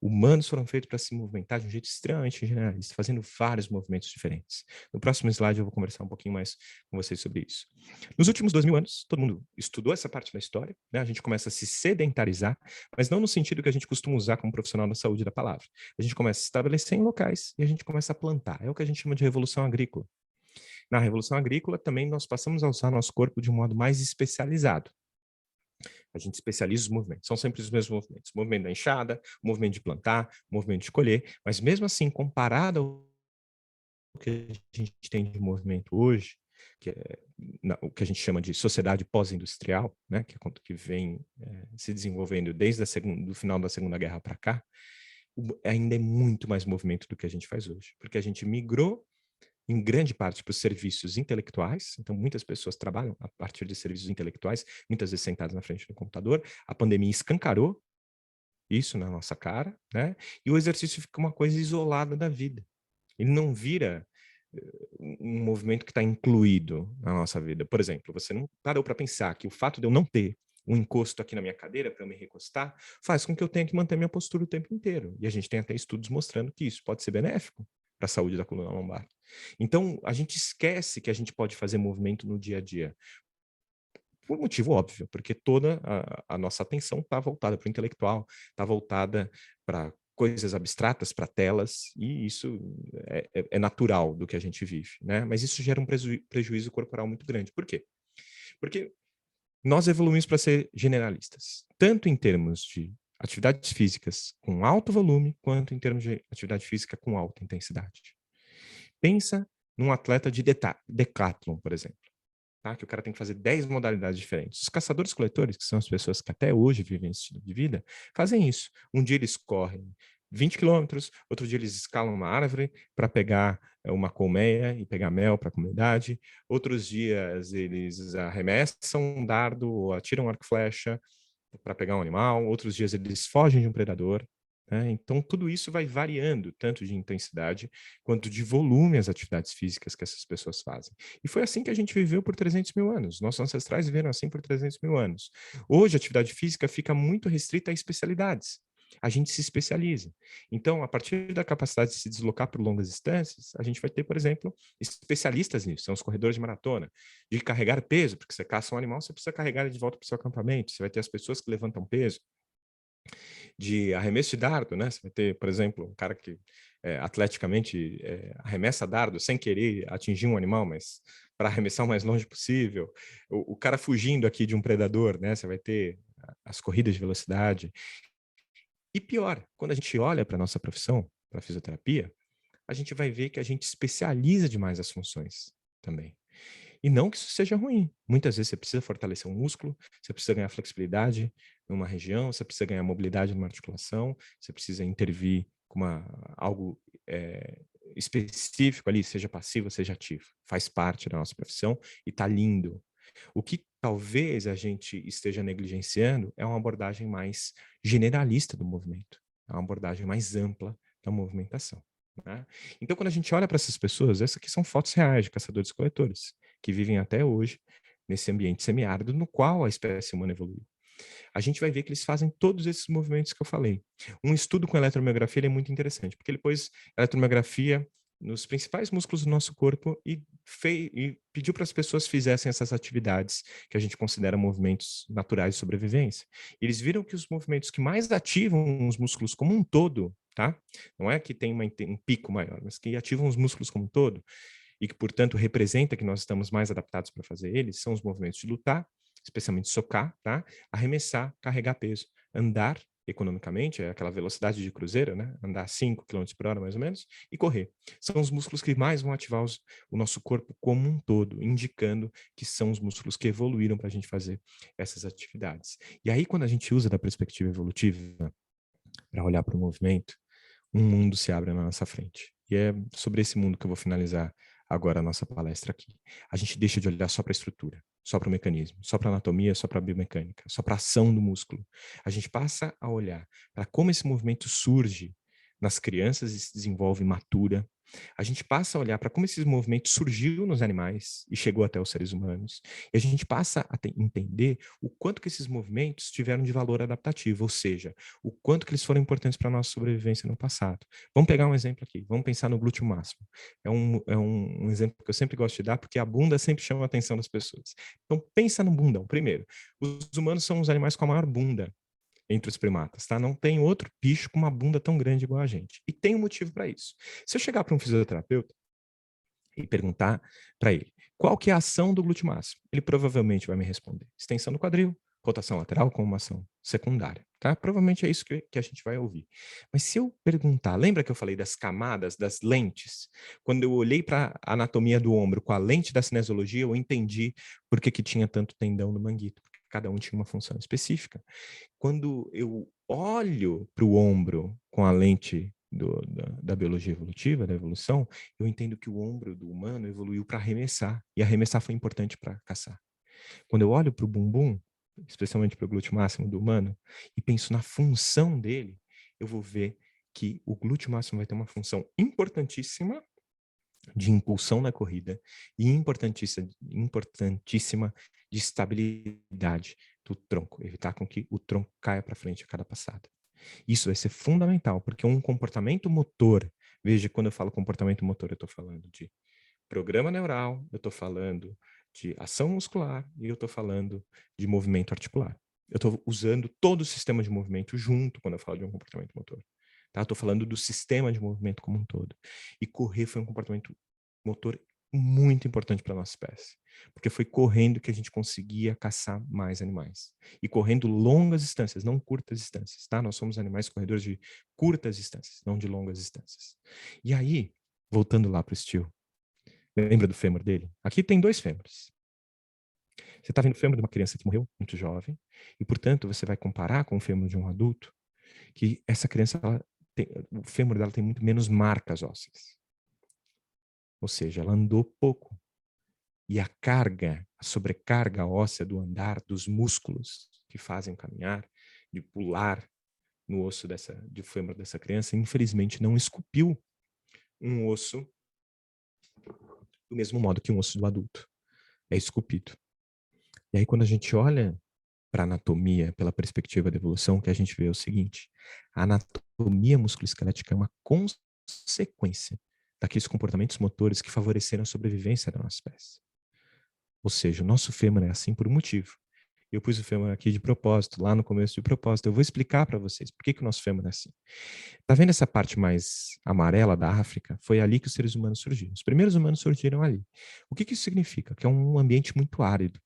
Humanos foram feitos para se movimentar de um jeito extremamente generalista, fazendo vários movimentos diferentes. No próximo slide eu vou conversar um pouquinho mais com vocês sobre isso. Nos últimos 2000 anos, todo mundo estudou essa parte da história, né? A gente começa a se sedentarizar, mas não no sentido que a gente costuma usar como profissional da saúde da palavra. A gente começa a se estabelecer em locais e a gente começa a plantar. É o que a gente chama de revolução agrícola. Na revolução agrícola também nós passamos a usar nosso corpo de um modo mais especializado. A gente especializa os movimentos, são sempre os mesmos movimentos. O movimento da enxada, o movimento de plantar, o movimento de colher, mas mesmo assim, comparado ao que a gente tem de movimento hoje, que é o que a gente chama de sociedade pós-industrial, né, que vem se desenvolvendo desde do final da Segunda Guerra para cá, ainda é muito mais movimento do que a gente faz hoje, porque a gente migrou em grande parte para os serviços intelectuais, então muitas pessoas trabalham a partir de serviços intelectuais, muitas vezes sentadas na frente do computador. A pandemia escancarou isso na nossa cara, né? E o exercício fica uma coisa isolada da vida. Ele não vira um movimento que está incluído na nossa vida. Por exemplo, você não parou para pensar que o fato de eu não ter um encosto aqui na minha cadeira para eu me recostar faz com que eu tenha que manter minha postura o tempo inteiro. E a gente tem até estudos mostrando que isso pode ser benéfico para a saúde da coluna lombar. Então, a gente esquece que a gente pode fazer movimento no dia a dia. por motivo óbvio, porque toda a nossa atenção está voltada para o intelectual, está voltada para coisas abstratas, para telas, e isso é natural do que a gente vive, né? Mas isso gera um prejuízo corporal muito grande. Por quê? Porque nós evoluímos para ser generalistas, tanto em termos de atividades físicas com alto volume, quanto em termos de atividade física com alta intensidade. Pensa num atleta de decathlon, por exemplo, tá? Que o cara tem que fazer 10 modalidades diferentes. Os caçadores-coletores, que são as pessoas que até hoje vivem esse estilo de vida, fazem isso. Um dia eles correm 20 quilômetros, outro dia eles escalam uma árvore para pegar uma colmeia e pegar mel para a comunidade, outros dias eles arremessam um dardo ou atiram um arco e flecha para pegar um animal, outros dias eles fogem de um predador, né? Então, tudo isso vai variando, tanto de intensidade quanto de volume as atividades físicas que essas pessoas fazem. E foi assim que a gente viveu por 300 mil anos. Nossos ancestrais viveram assim por 300 mil anos. Hoje, a atividade física fica muito restrita a especialidades. A gente se especializa. Então, a partir da capacidade de se deslocar por longas distâncias, a gente vai ter, por exemplo, especialistas nisso, são os corredores de maratona, de carregar peso, porque você caça um animal, você precisa carregar ele de volta para o seu acampamento, você vai ter as pessoas que levantam peso, de arremesso de dardo, né? Você vai ter, por exemplo, um cara que atleticamente arremessa dardo sem querer atingir um animal, mas para arremessar o mais longe possível. O cara fugindo aqui de um predador, né? Você vai ter as corridas de velocidade. E pior, quando a gente olha para a nossa profissão, para a fisioterapia, a gente vai ver que a gente especializa demais as funções também. E não que isso seja ruim. Muitas vezes você precisa fortalecer um músculo, você precisa ganhar flexibilidade numa região, você precisa ganhar mobilidade numa articulação, você precisa intervir com algo específico ali, seja passivo, seja ativo. Faz parte da nossa profissão e está lindo. O que talvez a gente esteja negligenciando é uma abordagem mais generalista do movimento, é uma abordagem mais ampla da movimentação, né? Então, quando a gente olha para essas pessoas, essas aqui são fotos reais de caçadores-coletores, que vivem até hoje nesse ambiente semiárido no qual a espécie humana evoluiu. A gente vai ver que eles fazem todos esses movimentos que eu falei. Um estudo com eletromiografia é muito interessante, porque ele pôs eletromiografia nos principais músculos do nosso corpo e pediu para as pessoas fizessem essas atividades que a gente considera movimentos naturais de sobrevivência. Eles viram que os movimentos que mais ativam os músculos como um todo, tá? Não é que tem um pico maior, mas que ativam os músculos como um todo, e que, portanto, representa que nós estamos mais adaptados para fazer eles, são os movimentos de lutar, especialmente socar, tá? Arremessar, carregar peso, andar economicamente, é aquela velocidade de cruzeiro, né? Andar 5 km por hora, mais ou menos, e correr. São os músculos que mais vão ativar o nosso corpo como um todo, indicando que são os músculos que evoluíram para a gente fazer essas atividades. E aí, quando a gente usa da perspectiva evolutiva para olhar para o movimento, um mundo se abre na nossa frente. E é sobre esse mundo que eu vou finalizar agora a nossa palestra aqui. A gente deixa de olhar só para a estrutura, só para o mecanismo, só para a anatomia, só para a biomecânica, só para a ação do músculo. A gente passa a olhar para como esse movimento surge nas crianças e se desenvolve matura. A gente passa a olhar para como esses movimentos surgiu nos animais e chegou até os seres humanos. E a gente passa a entender o quanto que esses movimentos tiveram de valor adaptativo, ou seja, o quanto que eles foram importantes para a nossa sobrevivência no passado. Vamos pegar um exemplo aqui, vamos pensar no glúteo máximo. É um exemplo que eu sempre gosto de dar, porque a bunda sempre chama a atenção das pessoas. Então, pensa no bundão. Primeiro, os humanos são os animais com a maior bunda entre os primatas, tá? Não tem outro bicho com uma bunda tão grande igual a gente. E tem um motivo para isso. Se eu chegar para um fisioterapeuta e perguntar para ele qual que é a ação do glúteo máximo, ele provavelmente vai me responder: extensão do quadril, rotação lateral com uma ação secundária, tá? Provavelmente é isso que a gente vai ouvir. Mas se eu perguntar, lembra que eu falei das camadas, das lentes? Quando eu olhei para a anatomia do ombro com a lente da cinesiologia, eu entendi por que tinha tanto tendão no manguito, porque cada um tinha uma função específica. Quando eu olho para o ombro com a lente da biologia evolutiva, da evolução, eu entendo que o ombro do humano evoluiu para arremessar, e arremessar foi importante para caçar. Quando eu olho para o bumbum, especialmente para o glúteo máximo do humano, e penso na função dele, eu vou ver que o glúteo máximo vai ter uma função importantíssima de impulsão na corrida e importantíssima de estabilidade do tronco, evitar com que o tronco caia para frente a cada passada. Isso vai ser fundamental, porque um comportamento motor, veja, quando eu falo comportamento motor, eu estou falando de programa neural, eu estou falando de ação muscular e eu estou falando de movimento articular. Eu estou usando todo o sistema de movimento junto quando eu falo de um comportamento motor. Tá? Estou falando do sistema de movimento como um todo. E correr foi um comportamento motor muito importante para a nossa espécie, porque foi correndo que a gente conseguia caçar mais animais. E correndo longas distâncias, não curtas distâncias. Tá? Nós somos animais corredores de curtas distâncias, não de longas distâncias. E aí, voltando lá para o Steel, lembra do fêmur dele? Aqui tem 2 fêmures. Você está vendo o fêmur de uma criança que morreu muito jovem, e, portanto, você vai comparar com o fêmur de um adulto, que essa criança, o fêmur dela tem muito menos marcas ósseas. Ou seja, ela andou pouco. E a carga, a sobrecarga óssea do andar, dos músculos que fazem caminhar, de pular no osso do fêmur dessa criança, infelizmente não esculpiu um osso do mesmo modo que um osso do adulto. É esculpido. E aí, quando a gente olha para a anatomia pela perspectiva da evolução, o que a gente vê é o seguinte: a anatomia musculoesquelética é uma consequência daqueles comportamentos motores que favoreceram a sobrevivência da nossa espécie. Ou seja, o nosso fêmur é assim por um motivo. Eu pus o fêmur aqui de propósito, lá no começo de propósito. Eu vou explicar para vocês por que o nosso fêmur é assim. Tá vendo essa parte mais amarela da África? Foi ali que os seres humanos surgiram. Os primeiros humanos surgiram ali. O que isso significa? Que é um ambiente muito árido.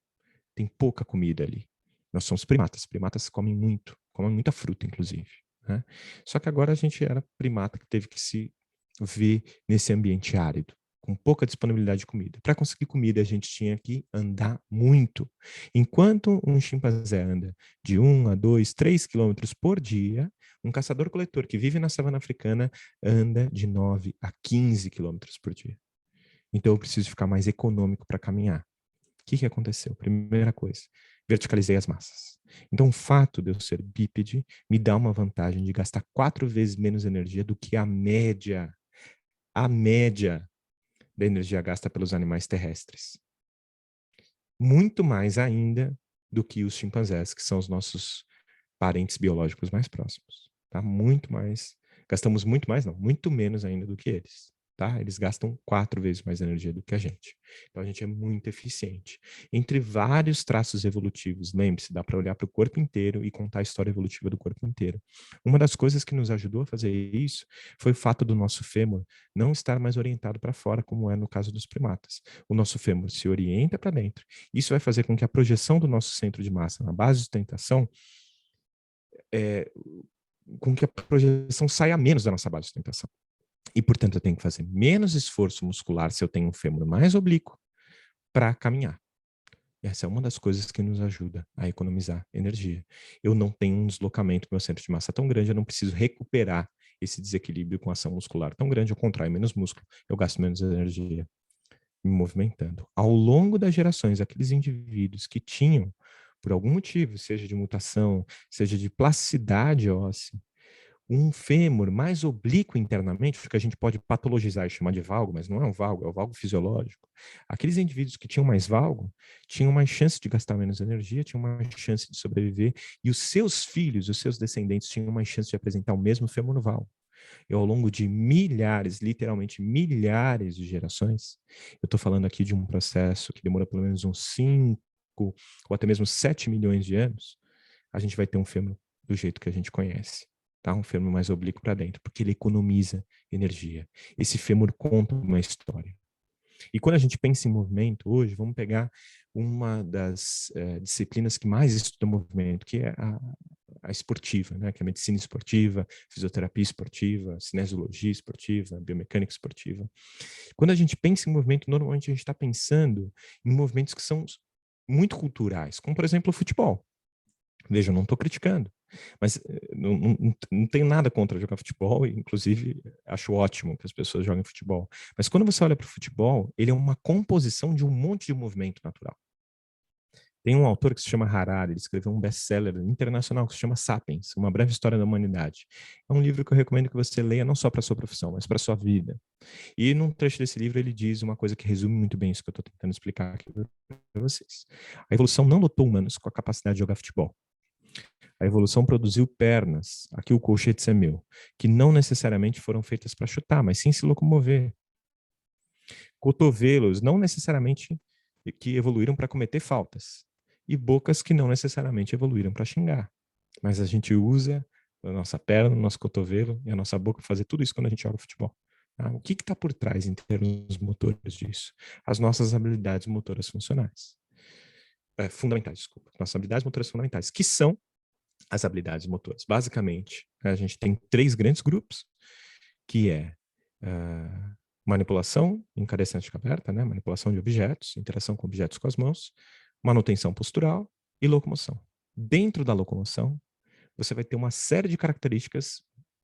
Tem pouca comida ali. Nós somos primatas. Primatas comem muita fruta, inclusive. Né? Só que agora a gente era primata que teve que se ver nesse ambiente árido, com pouca disponibilidade de comida. Para conseguir comida, a gente tinha que andar muito. Enquanto um chimpanzé anda de 1 a 2, 3 quilômetros por dia, um caçador-coletor que vive na savana africana anda de 9 a 15 quilômetros por dia. Então, eu preciso ficar mais econômico para caminhar. O que aconteceu? Primeira coisa, verticalizei as massas. Então, o fato de eu ser bípede me dá uma vantagem de gastar 4 vezes menos energia do que a média da energia gasta pelos animais terrestres. Muito mais ainda do que os chimpanzés, que são os nossos parentes biológicos mais próximos. Tá? Muito mais, gastamos muito mais, não, muito menos ainda do que eles. Tá? Eles gastam 4 vezes mais energia do que a gente. Então, a gente é muito eficiente. Entre vários traços evolutivos, lembre-se, dá para olhar para o corpo inteiro e contar a história evolutiva do corpo inteiro. Uma das coisas que nos ajudou a fazer isso foi o fato do nosso fêmur não estar mais orientado para fora, como é no caso dos primatas. O nosso fêmur se orienta para dentro. Isso vai fazer com que a projeção do nosso centro de massa na base de sustentação com que a projeção saia menos da nossa base de sustentação. E, portanto, eu tenho que fazer menos esforço muscular se eu tenho um fêmur mais oblíquo para caminhar. Essa é uma das coisas que nos ajuda a economizar energia. Eu não tenho um deslocamento do meu centro de massa tão grande, eu não preciso recuperar esse desequilíbrio com ação muscular tão grande, eu contraio menos músculo, eu gasto menos energia me movimentando. Ao longo das gerações, aqueles indivíduos que tinham, por algum motivo, seja de mutação, seja de plasticidade óssea, um fêmur mais oblíquo internamente, que a gente pode patologizar e chamar de valgo, mas não é um valgo, é o valgo fisiológico. Aqueles indivíduos que tinham mais valgo tinham mais chance de gastar menos energia, tinham mais chance de sobreviver, e os seus filhos, os seus descendentes, tinham mais chance de apresentar o mesmo fêmur no valgo. E ao longo de milhares, literalmente milhares de gerações, eu estou falando aqui de um processo que demora pelo menos uns 5 ou até mesmo 7 milhões de anos, a gente vai ter um fêmur do jeito que a gente conhece. Tá? Um fêmur mais oblíquo para dentro, porque ele economiza energia. Esse fêmur conta uma história. E quando a gente pensa em movimento hoje, vamos pegar uma das disciplinas que mais estuda movimento, que é a esportiva, né? Que é a medicina esportiva, fisioterapia esportiva, cinesiologia esportiva, biomecânica esportiva. Quando a gente pensa em movimento, normalmente a gente está pensando em movimentos que são muito culturais, como, por exemplo, o futebol. Veja, eu não estou criticando, mas não tenho nada contra jogar futebol, e inclusive acho ótimo que as pessoas joguem futebol. Mas quando você olha para o futebol, ele é uma composição de um monte de movimento natural. Tem um autor que se chama Harari, ele escreveu um best-seller internacional que se chama Sapiens, Uma Breve História da Humanidade. É um livro que eu recomendo que você leia não só para a sua profissão, mas para a sua vida. E num trecho desse livro ele diz uma coisa que resume muito bem isso que eu estou tentando explicar aqui para vocês. A evolução não dotou humanos com a capacidade de jogar futebol. A evolução produziu pernas, aqui o colchete é meu, que não necessariamente foram feitas para chutar, mas sim se locomover. Cotovelos, não necessariamente que evoluíram para cometer faltas e bocas que não necessariamente evoluíram para xingar. Mas a gente usa a nossa perna, o nosso cotovelo e a nossa boca para fazer tudo isso quando a gente joga futebol. Tá? O que está por trás em termos motores disso? As nossas habilidades motoras funcionais. Fundamentais, desculpa. Nossas habilidades motoras fundamentais, que são as habilidades motoras. Basicamente, a gente tem 3 grandes grupos, que é manipulação em cadeia cinética aberta, né? Manipulação de objetos, interação com objetos com as mãos, manutenção postural e locomoção. Dentro da locomoção, você vai ter uma série de características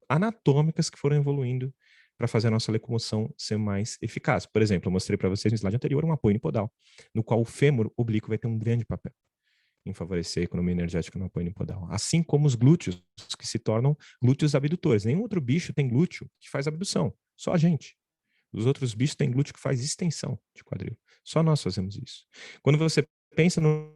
anatômicas que foram evoluindo para fazer a nossa locomoção ser mais eficaz. Por exemplo, eu mostrei para vocês no slide anterior um apoio unipodal, no qual o fêmur oblíquo vai ter um grande papel em favorecer a economia energética no apoio unipodal. Assim como os glúteos, que se tornam glúteos abdutores. Nenhum outro bicho tem glúteo que faz abdução, só a gente. Os outros bichos têm glúteo que faz extensão de quadril. Só nós fazemos isso. Quando você pensa no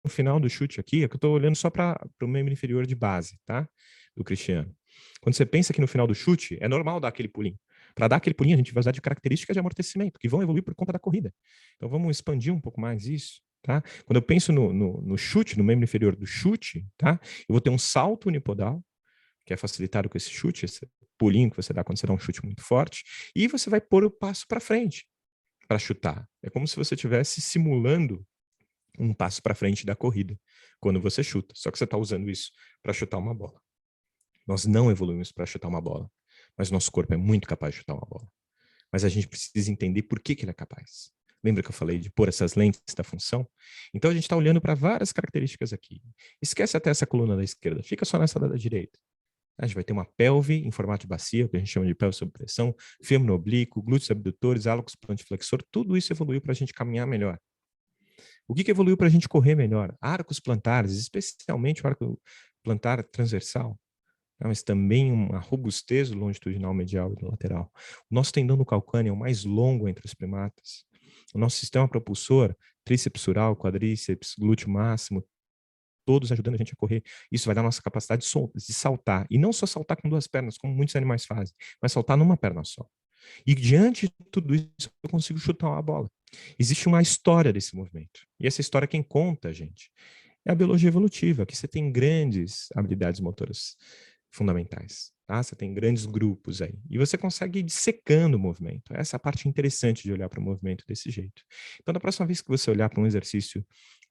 final do chute aqui, é que eu estou olhando só para o membro inferior de base, tá? Do Cristiano. Quando você pensa que no final do chute, é normal dar aquele pulinho. Para dar aquele pulinho, a gente vai usar de características de amortecimento, que vão evoluir por conta da corrida. Então vamos expandir um pouco mais isso. Tá? Quando eu penso no chute, no membro inferior do chute, tá? Eu vou ter um salto unipodal, que é facilitado com esse chute, esse pulinho que você dá quando você dá um chute muito forte, e você vai pôr o passo para frente para chutar. É como se você estivesse simulando um passo para frente da corrida quando você chuta. Só que você está usando isso para chutar uma bola. Nós não evoluímos para chutar uma bola, mas nosso corpo é muito capaz de chutar uma bola. Mas a gente precisa entender por que ele é capaz. Lembra que eu falei de pôr essas lentes da função? Então a gente está olhando para várias características aqui. Esquece até essa coluna da esquerda, fica só nessa da direita. A gente vai ter uma pelve em formato de bacia, que a gente chama de pelve sob pressão, fêmur oblíquo, glúteos abdutores, álocos plantiflexor, tudo isso evoluiu para a gente caminhar melhor. O que evoluiu para a gente correr melhor? Arcos plantares, especialmente o arco plantar transversal, mas também uma robustez longitudinal, medial e lateral. O nosso tendão do calcâneo é o mais longo entre os primatas. O nosso sistema propulsor, tríceps sural, quadríceps, glúteo máximo, todos ajudando a gente a correr. Isso vai dar a nossa capacidade de saltar. E não só saltar com 2 pernas, como muitos animais fazem, mas saltar numa perna só. E diante de tudo isso, eu consigo chutar uma bola. Existe uma história desse movimento. E essa história quem conta, gente, é a biologia evolutiva, que você tem grandes habilidades motoras fundamentais. Tá? Você tem grandes grupos aí. E você consegue ir dissecando o movimento. Essa é a parte interessante de olhar para o movimento desse jeito. Então, da próxima vez que você olhar para um exercício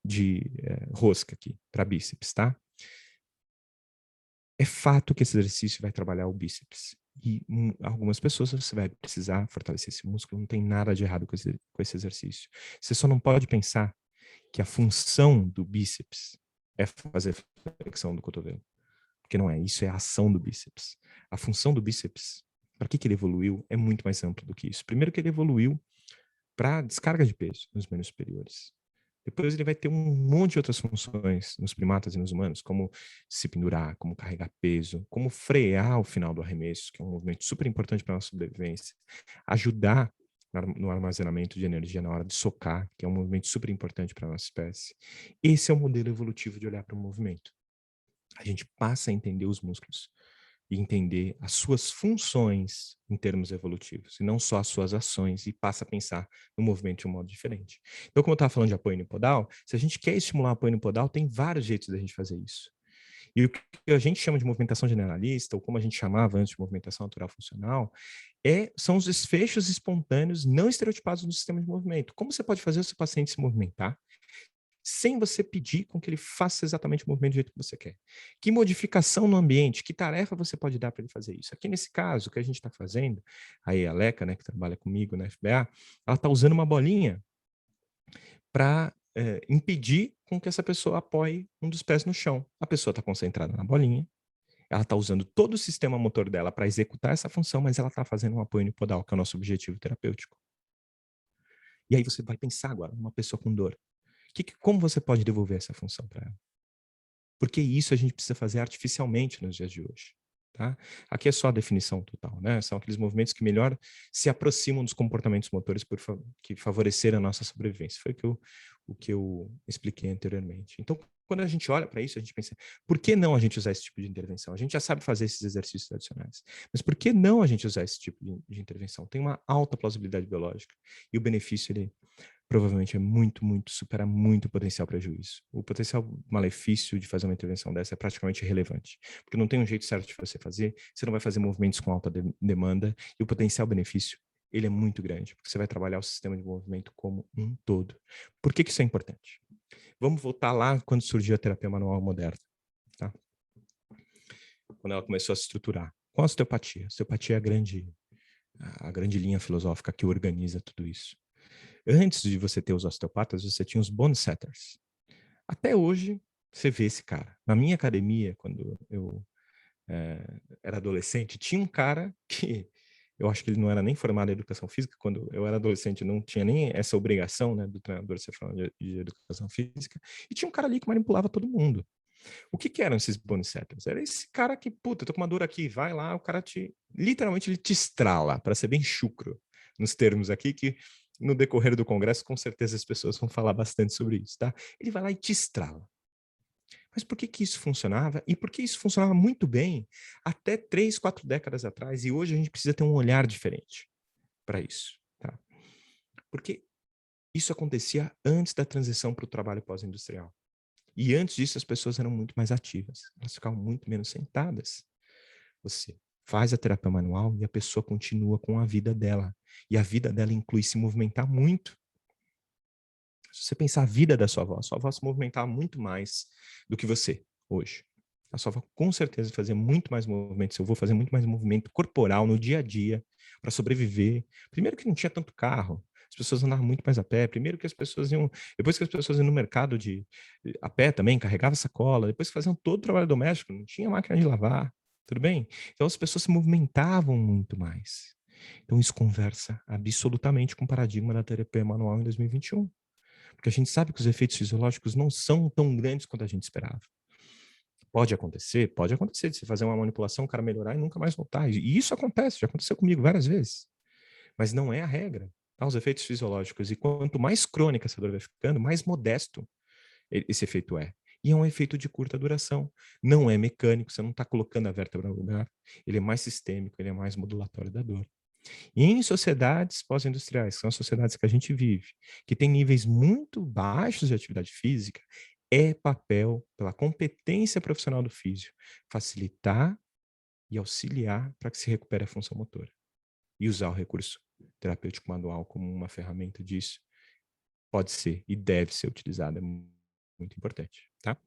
de rosca aqui, para bíceps, tá? É fato que esse exercício vai trabalhar o bíceps. E algumas pessoas você vai precisar fortalecer esse músculo, não tem nada de errado com esse exercício. Você só não pode pensar que a função do bíceps é fazer flexão do cotovelo. Porque não é, isso é a ação do bíceps. A função do bíceps, para que ele evoluiu, é muito mais amplo do que isso. Primeiro que ele evoluiu para descarga de peso nos membros superiores. Depois ele vai ter um monte de outras funções nos primatas e nos humanos, como se pendurar, como carregar peso, como frear o final do arremesso, que é um movimento super importante para a nossa sobrevivência, ajudar no armazenamento de energia na hora de socar, que é um movimento super importante para a nossa espécie. Esse é o modelo evolutivo de olhar para o movimento. A gente passa a entender os músculos e entender as suas funções em termos evolutivos, e não só as suas ações, e passa a pensar no movimento de um modo diferente. Então, como eu estava falando de apoio unipodal, se a gente quer estimular o apoio unipodal, tem vários jeitos da gente fazer isso. E o que a gente chama de movimentação generalista, ou como a gente chamava antes de movimentação natural funcional, são os desfechos espontâneos não estereotipados no sistema de movimento. Como você pode fazer o seu paciente se movimentar sem você pedir com que ele faça exatamente o movimento do jeito que você quer? Que modificação no ambiente, que tarefa você pode dar para ele fazer isso? Aqui nesse caso, o que a gente está fazendo, aí a Leca, né, que trabalha comigo na FBA, ela está usando uma bolinha para impedir com que essa pessoa apoie um dos pés no chão. A pessoa está concentrada na bolinha, ela está usando todo o sistema motor dela para executar essa função, mas ela está fazendo um apoio unipodal, que é o nosso objetivo terapêutico. E aí você vai pensar agora, uma pessoa com dor, como você pode devolver essa função para ela? Porque isso a gente precisa fazer artificialmente nos dias de hoje. Tá? Aqui é só a definição total, né? São aqueles movimentos que melhor se aproximam dos comportamentos motores que favoreceram a nossa sobrevivência. Foi o que eu expliquei anteriormente. Então, quando a gente olha para isso, a gente pensa, por que não a gente usar esse tipo de intervenção? A gente já sabe fazer esses exercícios tradicionais, mas por que não a gente usar esse tipo de intervenção? Tem uma alta plausibilidade biológica e o benefício, ele provavelmente é muito, muito, supera muito o potencial prejuízo. O potencial malefício de fazer uma intervenção dessa é praticamente irrelevante, porque não tem um jeito certo de você fazer, você não vai fazer movimentos com alta demanda, e o potencial benefício, ele é muito grande, porque você vai trabalhar o sistema de movimento como um todo. Por que isso é importante? Vamos voltar lá quando surgiu a terapia manual moderna, tá? Quando ela começou a se estruturar. Com a osteopatia. A osteopatia é a grande linha filosófica que organiza tudo isso. Antes de você ter os osteopatas, você tinha os bone setters. Até hoje, você vê esse cara. Na minha academia, quando eu era adolescente, tinha um cara que eu acho que ele não era nem formado em educação física. Quando eu era adolescente, não tinha nem essa obrigação, né, do treinador ser formado de educação física. E tinha um cara ali que manipulava todo mundo. O que eram esses bone setters? Era esse cara que, puta, eu tô com uma dor aqui, vai lá, o cara literalmente ele te estrala, para ser bem chucro, nos termos aqui, que no decorrer do congresso, com certeza as pessoas vão falar bastante sobre isso, tá? Ele vai lá e te estrala. Mas por que isso funcionava? E por que isso funcionava muito bem até 3, 4 décadas atrás? E hoje a gente precisa ter um olhar diferente para isso, tá? Porque isso acontecia antes da transição para o trabalho pós-industrial. E antes disso, as pessoas eram muito mais ativas. Elas ficavam muito menos sentadas. Você faz a terapia manual e a pessoa continua com a vida dela. E a vida dela inclui se movimentar muito. Se você pensar a vida da sua avó se movimentava muito mais do que você hoje. A sua avó com certeza fazia muito mais movimentos. Eu vou fazer muito mais movimento corporal no dia a dia para sobreviver. Primeiro que não tinha tanto carro. As pessoas andavam muito mais a pé. Primeiro que as pessoas iam... Depois que as pessoas iam no mercado a pé também, carregavam sacola. Depois que faziam todo o trabalho doméstico, não tinha máquina de lavar. Tudo bem? Então as pessoas se movimentavam muito mais. Então isso conversa absolutamente com o paradigma da terapia manual em 2021. Porque a gente sabe que os efeitos fisiológicos não são tão grandes quanto a gente esperava. Pode acontecer de você fazer uma manipulação, o cara melhorar e nunca mais voltar. E isso acontece, já aconteceu comigo várias vezes. Mas não é a regra, tá? Os efeitos fisiológicos. E quanto mais crônica essa dor vai ficando, mais modesto esse efeito é. E é um efeito de curta duração. Não é mecânico, você não está colocando a vértebra no lugar. Ele é mais sistêmico, ele é mais modulatório da dor. E em sociedades pós-industriais, que são as sociedades que a gente vive, que tem níveis muito baixos de atividade física, é papel, pela competência profissional do físio, facilitar e auxiliar para que se recupere a função motora. E usar o recurso terapêutico manual como uma ferramenta disso pode ser e deve ser utilizada, é muito importante, tá?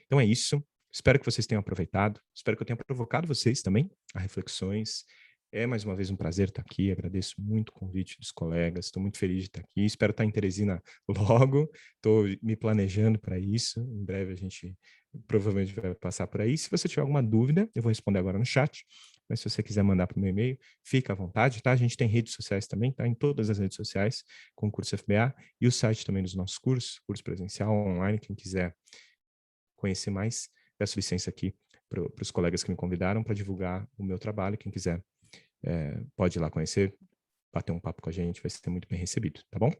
Então é isso. Espero que vocês tenham aproveitado. Espero que eu tenha provocado vocês também a reflexões. É mais uma vez um prazer estar aqui. Agradeço muito o convite dos colegas. Estou muito feliz de estar aqui. Espero estar em Teresina logo. Estou me planejando para isso. Em breve a gente provavelmente vai passar por aí. Se você tiver alguma dúvida, eu vou responder agora no chat. Mas se você quiser mandar para o meu e-mail, fica à vontade, tá? A gente tem redes sociais também, tá? Em todas as redes sociais, com o curso FBA e o site também dos nossos cursos, curso presencial, online, quem quiser conhecer mais, peço licença aqui para os colegas que me convidaram para divulgar o meu trabalho. Quem quiser pode ir lá conhecer, bater um papo com a gente, vai ser muito bem recebido, tá bom?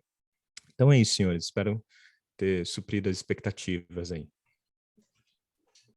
Então é isso, senhores. Espero ter suprido as expectativas aí.